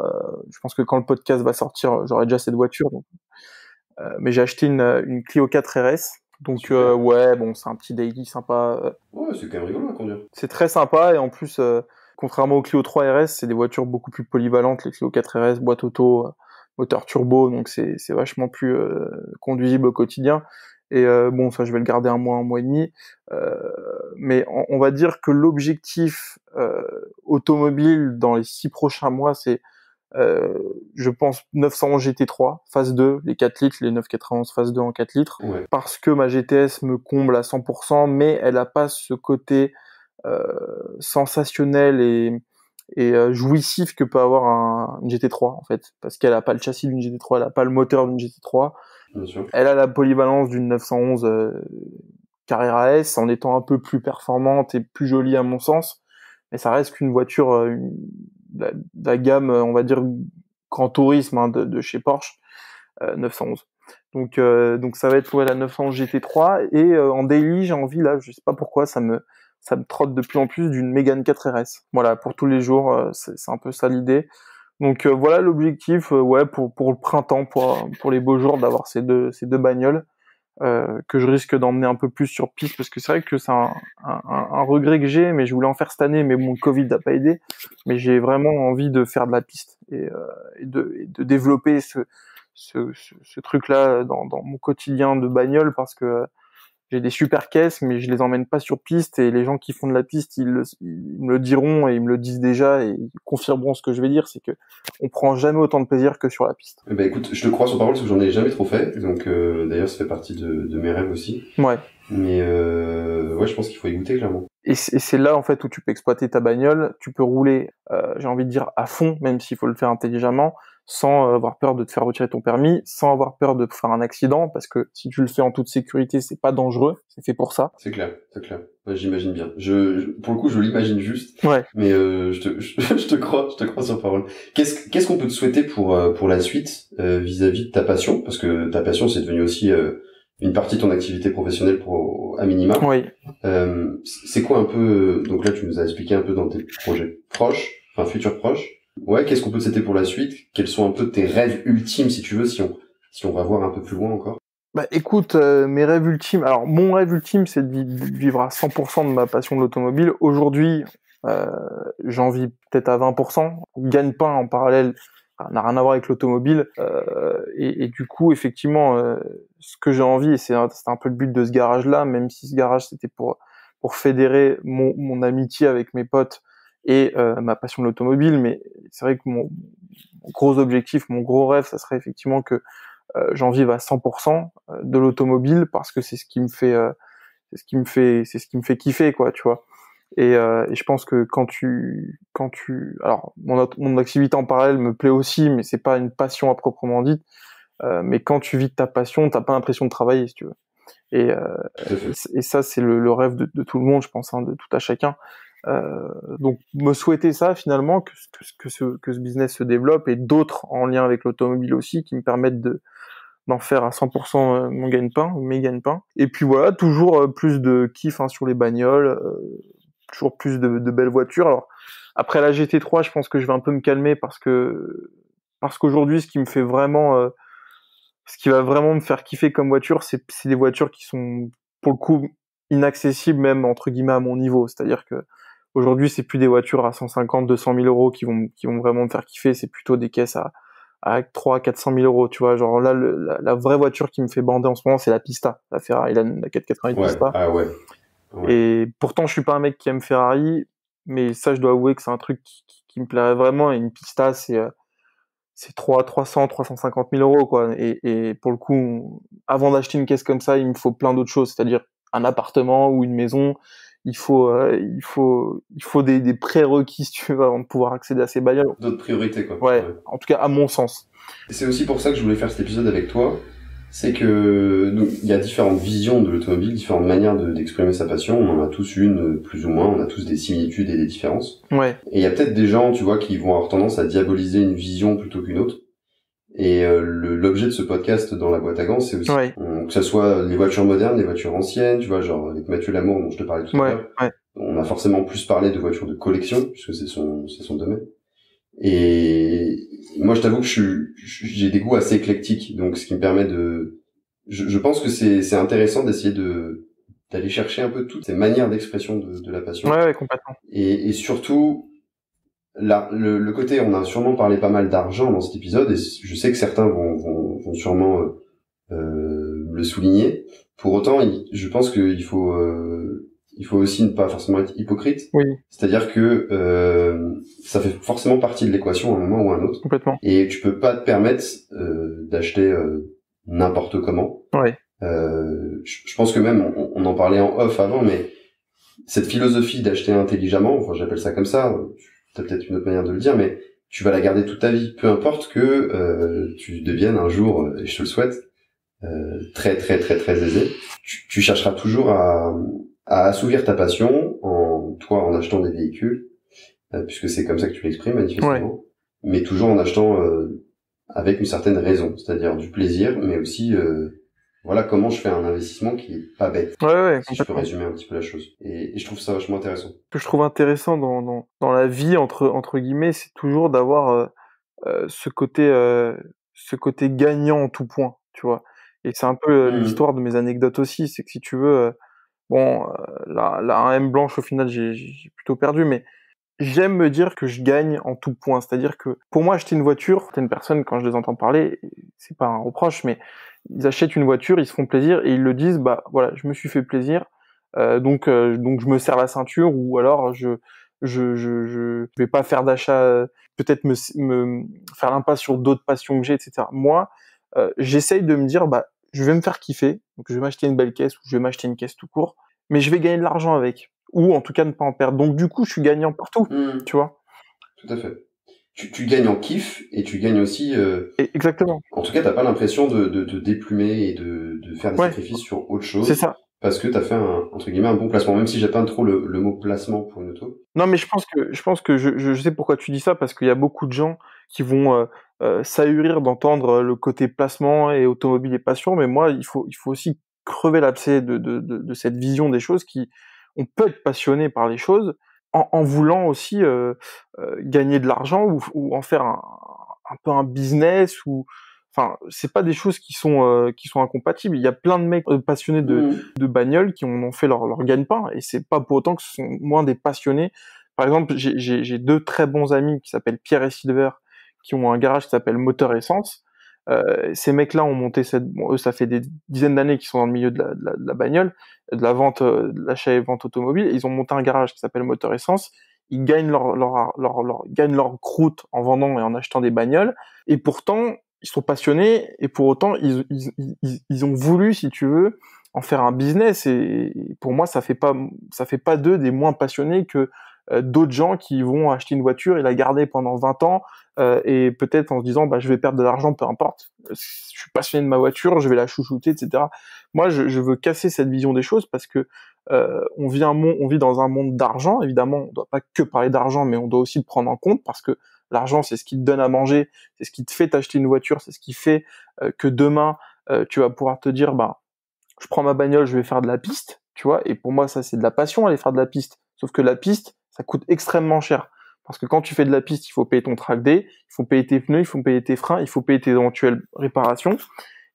[SPEAKER 2] je pense que quand le podcast va sortir, j'aurai déjà cette voiture. Donc, mais j'ai acheté une Clio 4 RS. Donc ouais, bon, c'est un petit daily sympa.
[SPEAKER 1] Ouais, c'est quand même rigolo à conduire.
[SPEAKER 2] C'est très sympa, et en plus, contrairement au Clio 3 RS, c'est des voitures beaucoup plus polyvalentes. Les Clio 4 RS, boîte auto, moteur turbo, donc c'est vachement plus conduisible au quotidien. Et bon, ça je vais le garder un mois et demi. Mais on va dire que l'objectif automobile dans les 6 prochains mois, c'est je pense 911 GT3 phase 2, les 4 litres, les 991 phase 2 en 4 litres, parce que ma GTS me comble à 100%, mais elle a pas ce côté sensationnel et jouissif que peut avoir une GT3 en fait, parce qu'elle a pas le châssis d'une GT3, elle a pas le moteur d'une GT3.
[SPEAKER 1] Bien sûr.
[SPEAKER 2] Elle a la polyvalence d'une 911 Carrera S en étant un peu plus performante et plus jolie à mon sens, mais ça reste qu'une voiture de la gamme, on va dire grand tourisme, hein, de chez Porsche, 911. Donc ça va être la 911 GT3, et en daily j'ai envie, là je sais pas pourquoi ça me trotte de plus en plus, d'une Mégane 4 RS. Voilà, pour tous les jours, c'est un peu ça l'idée. Donc voilà l'objectif, pour le printemps, pour les beaux jours, d'avoir ces deux bagnoles, que je risque d'emmener un peu plus sur piste, parce que c'est vrai que c'est un regret que j'ai, mais je voulais en faire cette année, mais bon, le Covid n'a pas aidé. Mais j'ai vraiment envie de faire de la piste et de développer ce truc-là dans mon quotidien de bagnole, parce que j'ai des super caisses, mais je les emmène pas sur piste, et les gens qui font de la piste, ils me le diront, et ils me le disent déjà, et ils confirmeront ce que je vais dire, c'est que on prend jamais autant de plaisir que sur la piste.
[SPEAKER 1] Écoute, je te crois sur parole, parce que j'en ai jamais trop fait, donc d'ailleurs ça fait partie de mes rêves aussi.
[SPEAKER 2] Ouais.
[SPEAKER 1] Mais je pense qu'il faut y goûter clairement.
[SPEAKER 2] Et c'est là en fait où tu peux exploiter ta bagnole, tu peux rouler, j'ai envie de dire à fond, même s'il faut le faire intelligemment, sans avoir peur de te faire retirer ton permis, sans avoir peur de faire un accident, parce que si tu le fais en toute sécurité, c'est pas dangereux, c'est fait pour ça.
[SPEAKER 1] C'est clair. Ouais, j'imagine bien. Pour le coup, je l'imagine juste.
[SPEAKER 2] Ouais.
[SPEAKER 1] Mais je te crois sur parole. Qu'est-ce qu'on peut te souhaiter pour la suite vis-à-vis de ta passion, parce que ta passion c'est devenu aussi une partie de ton activité professionnelle à minima.
[SPEAKER 2] Oui.
[SPEAKER 1] C'est quoi un peu, donc là tu nous as expliqué un peu dans tes projets proches, enfin futurs proches. Ouais, qu'est-ce qu'on peut te souhaiter pour la suite? Quels sont un peu tes rêves ultimes, si tu veux, si on va voir un peu plus loin encore?
[SPEAKER 2] Bah écoute, mes rêves ultimes. Alors mon rêve ultime, c'est de vivre à 100% de ma passion de l'automobile. Aujourd'hui, j'en vis peut-être à 20%. Gagne-pain en parallèle n'a rien à voir avec l'automobile. Et du coup, effectivement, ce que j'ai envie, et c'est un peu le but de ce garage-là, même si ce garage c'était pour fédérer mon amitié avec mes potes et ma passion de l'automobile. Mais c'est vrai que mon gros objectif, mon gros rêve, ça serait effectivement que j'en vive à 100% de l'automobile parce que c'est ce qui me fait kiffer, quoi, tu vois. Et je pense que alors mon activité en parallèle me plaît aussi, mais c'est pas une passion à proprement dit. Mais quand tu vis de ta passion, t'as pas l'impression de travailler, si tu veux. Et ça, c'est le rêve de tout le monde, je pense, hein, de tout à chacun. Donc me souhaiter ça finalement, que ce business se développe, et d'autres en lien avec l'automobile aussi, qui me permettent d'en faire à 100% mon gagne-pain, mes gagne-pain. Et puis voilà, toujours plus de kiff, hein, sur les bagnoles, toujours plus de belles voitures. Alors après la GT3, je pense que je vais un peu me calmer parce qu'aujourd'hui, ce qui va vraiment me faire kiffer comme voiture, c'est des voitures qui sont pour le coup inaccessibles, même entre guillemets à mon niveau. C'est-à-dire que aujourd'hui, c'est plus des voitures à 150, 200 000 euros qui vont vraiment me faire kiffer. C'est plutôt des caisses à 300, 400 000 euros, tu vois. Genre là, la vraie voiture qui me fait bander en ce moment, c'est la Pista, la Ferrari, la 488 Pista.
[SPEAKER 1] Ah ouais.
[SPEAKER 2] Et pourtant, je suis pas un mec qui aime Ferrari, mais ça, je dois avouer que c'est un truc qui me plairait vraiment. Et une Pista, c'est 350 000 euros, quoi. Et pour le coup, avant d'acheter une caisse comme ça, il me faut plein d'autres choses, c'est-à-dire un appartement ou une maison. Il faut des prérequis, si tu veux, avant de pouvoir accéder à ces bagnoles.
[SPEAKER 1] D'autres priorités, quoi.
[SPEAKER 2] Ouais, en tout cas, à mon sens.
[SPEAKER 1] Et c'est aussi pour ça que je voulais faire cet épisode avec toi. C'est que il y a différentes visions de l'automobile, différentes manières d'exprimer sa passion. On en a tous une, plus ou moins. On a tous des similitudes et des différences.
[SPEAKER 2] Ouais.
[SPEAKER 1] Et il y a peut-être des gens, tu vois, qui vont avoir tendance à diaboliser une vision plutôt qu'une autre. Et l'objet de ce podcast dans la boîte à gants, c'est aussi que ça soit les voitures modernes, les voitures anciennes, tu vois, genre avec Mathieu Lamour dont je te parlais tout à l'heure.
[SPEAKER 2] Ouais.
[SPEAKER 1] On a forcément plus parlé de voitures de collection puisque c'est son domaine. Et moi, je t'avoue que j'ai des goûts assez éclectiques, donc ce qui me permet je pense que c'est intéressant d'essayer d'aller chercher un peu toutes ces manières d'expression de la passion.
[SPEAKER 2] Ouais, complètement.
[SPEAKER 1] Et surtout, là, le côté, on a sûrement parlé pas mal d'argent dans cet épisode, et je sais que certains vont sûrement le souligner. Pour autant, je pense qu'il faut aussi ne pas forcément être hypocrite.
[SPEAKER 2] Oui.
[SPEAKER 1] C'est-à-dire que ça fait forcément partie de l'équation à un moment ou à un autre.
[SPEAKER 2] Complètement.
[SPEAKER 1] Et tu peux pas te permettre d'acheter n'importe comment.
[SPEAKER 2] Ouais.
[SPEAKER 1] Je pense que même, on en parlait en off avant, mais cette philosophie d'acheter intelligemment, enfin j'appelle ça comme ça, t'as peut-être une autre manière de le dire, mais tu vas la garder toute ta vie, peu importe que tu deviennes un jour, et je te le souhaite, très très très très aisé, tu chercheras toujours à assouvir ta passion en achetant des véhicules, puisque c'est comme ça que tu l'exprimes manifestement, mais toujours en achetant avec une certaine raison, c'est-à-dire du plaisir, mais aussi voilà comment je fais un investissement qui est pas bête. Si je peux résumer un petit peu la chose. Et je trouve ça vachement intéressant.
[SPEAKER 2] Ce que je trouve intéressant dans la vie, entre guillemets, c'est toujours d'avoir ce côté gagnant en tout point, tu vois. Et c'est un peu l'histoire de mes anecdotes aussi, c'est que si tu veux, la M blanche au final j'ai plutôt perdu, mais j'aime me dire que je gagne en tout point. C'est-à-dire que pour moi, acheter une voiture, certaines personnes, quand je les entends parler, c'est pas un reproche, mais ils achètent une voiture, ils se font plaisir et ils le disent, bah voilà, je me suis fait plaisir, donc je me serre la ceinture, ou alors je vais pas faire d'achat, peut-être me faire l'impasse sur d'autres passions que j'ai, etc. Moi, j'essaye de me dire, bah je vais me faire kiffer, donc je vais m'acheter une belle caisse, ou je vais m'acheter une caisse tout court, mais je vais gagner de l'argent avec, ou en tout cas ne pas en perdre. Donc du coup, je suis gagnant partout, tu vois.
[SPEAKER 1] Tout à fait. Tu gagnes en kiff et tu gagnes aussi.
[SPEAKER 2] Exactement.
[SPEAKER 1] En tout cas, t'as pas l'impression de déplumer et de faire des sacrifices sur autre chose.
[SPEAKER 2] C'est ça.
[SPEAKER 1] Parce que t'as fait entre guillemets un bon placement, même si j'aime pas trop le mot placement pour une auto.
[SPEAKER 2] Non, mais je pense que je sais pourquoi tu dis ça, parce qu'il y a beaucoup de gens qui vont s'ahurir d'entendre le côté placement et automobile et passion, mais moi, il faut aussi crever l'abcès de cette vision des choses on peut être passionné par les choses en voulant aussi gagner de l'argent ou en faire un peu un business ou enfin c'est pas des choses qui sont incompatibles. Il y a plein de mecs passionnés de bagnoles qui en ont fait leur gagne-pain et c'est pas pour autant que ce sont moins des passionnés. Par exemple, j'ai 2 très bons amis qui s'appellent Pierre et Silver qui ont un garage qui s'appelle Moteur Essence. Ces mecs-là ont monté eux, ça fait des dizaines d'années qu'ils sont dans le milieu de la bagnole, de la vente, de l'achat et vente automobile. Et ils ont monté un garage qui s'appelle Moteur Essence. Ils gagnent gagnent leur croûte en vendant et en achetant des bagnoles. Et pourtant, ils sont passionnés. Et pour autant, ils ont voulu, si tu veux, en faire un business. Et pour moi, ça fait pas d'eux des moins passionnés que d'autres gens qui vont acheter une voiture et la garder pendant 20 ans et peut-être en se disant je vais perdre de l'argent, peu importe, je suis passionné de ma voiture, je vais la chouchouter, etc. Moi je veux casser cette vision des choses parce que on vit dans un monde d'argent, évidemment on doit pas que parler d'argent mais on doit aussi le prendre en compte parce que l'argent c'est ce qui te donne à manger, c'est ce qui te fait t'acheter une voiture, c'est ce qui fait que demain tu vas pouvoir te dire je prends ma bagnole, je vais faire de la piste, tu vois, et pour moi ça c'est de la passion aller faire de la piste, sauf que la piste ça coûte extrêmement cher. Parce que quand tu fais de la piste, il faut payer ton track day, il faut payer tes pneus, il faut payer tes freins, il faut payer tes éventuelles réparations.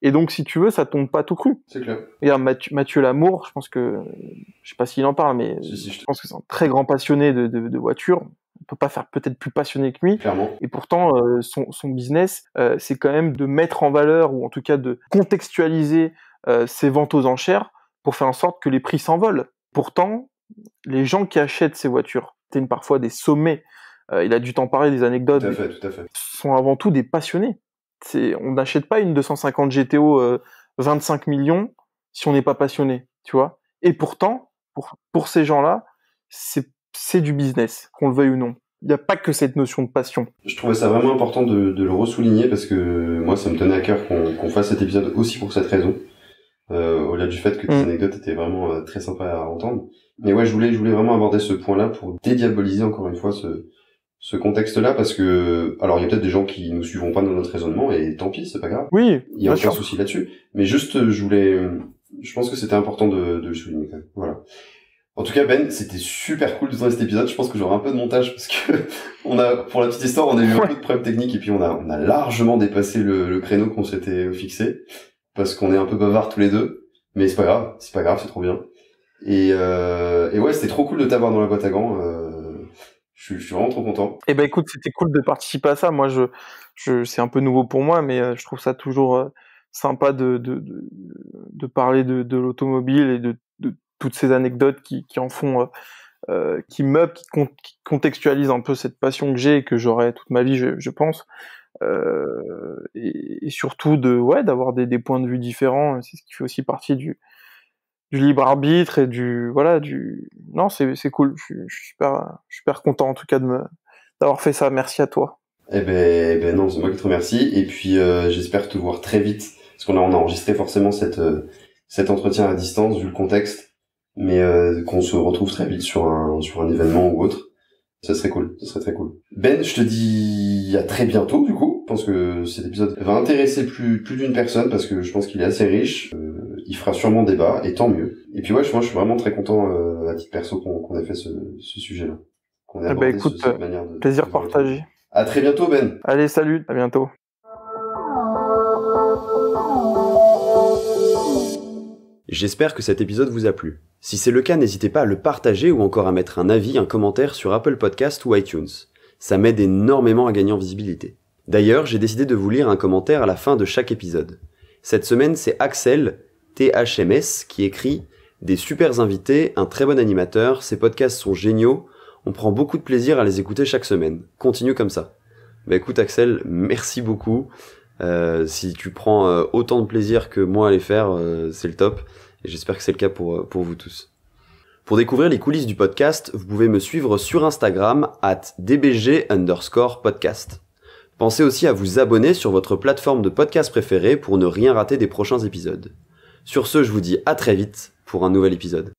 [SPEAKER 2] Et donc, si tu veux, ça tombe pas tout cru.
[SPEAKER 1] C'est clair.
[SPEAKER 2] Regarde, Mathieu Lamour, je pense que, je sais pas s'il en parle, mais je pense que c'est un très grand passionné de voitures. On peut pas faire peut-être plus passionné que lui.
[SPEAKER 1] Clairement.
[SPEAKER 2] Et pourtant, son business, c'est quand même de mettre en valeur, ou en tout cas de contextualiser ses ventes aux enchères pour faire en sorte que les prix s'envolent. Pourtant, les gens qui achètent ces voitures atteignent parfois des sommets. Il a dû t'en parler, des anecdotes.
[SPEAKER 1] Tout à fait.
[SPEAKER 2] Sont avant tout des passionnés. On n'achète pas une 250 GTO 25 millions si on n'est pas passionné, tu vois. Et pourtant, pour ces gens-là, c'est du business, qu'on le veuille ou non. Il n'y a pas que cette notion de passion.
[SPEAKER 1] Je trouvais ça vraiment important de le ressouligner parce que moi, ça me tenait à cœur qu'on fasse cet épisode aussi pour cette raison. Au-delà du fait que tes anecdotes étaient vraiment très sympas à entendre. Mais ouais, je voulais vraiment aborder ce point-là pour dédiaboliser encore une fois ce contexte-là parce que, alors il y a peut-être des gens qui nous suivront pas dans notre raisonnement et tant pis, c'est pas grave.
[SPEAKER 2] Oui,
[SPEAKER 1] il y a aucun souci là-dessus. Mais juste, je pense que c'était important de le souligner quand même. Voilà. En tout cas, Ben, c'était super cool de tourner cet épisode. Je pense que j'aurai un peu de montage parce que pour la petite histoire, on a eu un peu de problèmes techniques et puis on a largement dépassé le créneau qu'on s'était fixé parce qu'on est un peu bavards tous les deux. Mais c'est pas grave, c'est trop bien. Et ouais, c'était trop cool de t'avoir dans la boîte à gants. Je suis vraiment trop content.
[SPEAKER 2] Eh ben écoute, c'était cool de participer à ça. Moi, c'est un peu nouveau pour moi, mais je trouve ça toujours sympa de parler de l'automobile et de toutes ces anecdotes qui en font, qui meublent, qui contextualisent un peu cette passion que j'ai et que j'aurai toute ma vie, je pense. Et surtout d'avoir des points de vue différents. C'est ce qui fait aussi partie du libre arbitre et non, c'est cool. Je suis super content en tout cas d'avoir fait ça. Merci à toi.
[SPEAKER 1] Eh ben non, c'est moi qui te remercie et puis j'espère te voir très vite parce qu'on a enregistré forcément cet entretien à distance vu le contexte, mais qu'on se retrouve très vite sur un événement ou autre. Ça serait cool, ça serait très cool. Ben, je te dis à très bientôt du coup. Je pense que cet épisode va intéresser plus d'une personne parce que je pense qu'il est assez riche. Il fera sûrement débat et tant mieux. Et puis ouais, moi je suis vraiment très content à titre perso qu'on ait fait ce sujet-là. Qu'on ait abordé
[SPEAKER 2] écoute,
[SPEAKER 1] cette manière de
[SPEAKER 2] plaisir partagé.
[SPEAKER 1] À très bientôt Ben.
[SPEAKER 2] Allez, salut, à bientôt.
[SPEAKER 1] J'espère que cet épisode vous a plu. Si c'est le cas, n'hésitez pas à le partager ou encore à mettre un avis, un commentaire sur Apple Podcast ou iTunes. Ça m'aide énormément à gagner en visibilité. D'ailleurs, j'ai décidé de vous lire un commentaire à la fin de chaque épisode. Cette semaine, c'est Axel, THMS, qui écrit « Des supers invités, un très bon animateur, ces podcasts sont géniaux, on prend beaucoup de plaisir à les écouter chaque semaine. Continue comme ça. » Bah écoute Axel, merci beaucoup. Si tu prends autant de plaisir que moi à les faire, c'est le top. Et j'espère que c'est le cas pour vous tous. Pour découvrir les coulisses du podcast, vous pouvez me suivre sur Instagram @dbg_podcast. Pensez aussi à vous abonner sur votre plateforme de podcast préférée pour ne rien rater des prochains épisodes. Sur ce, je vous dis à très vite pour un nouvel épisode.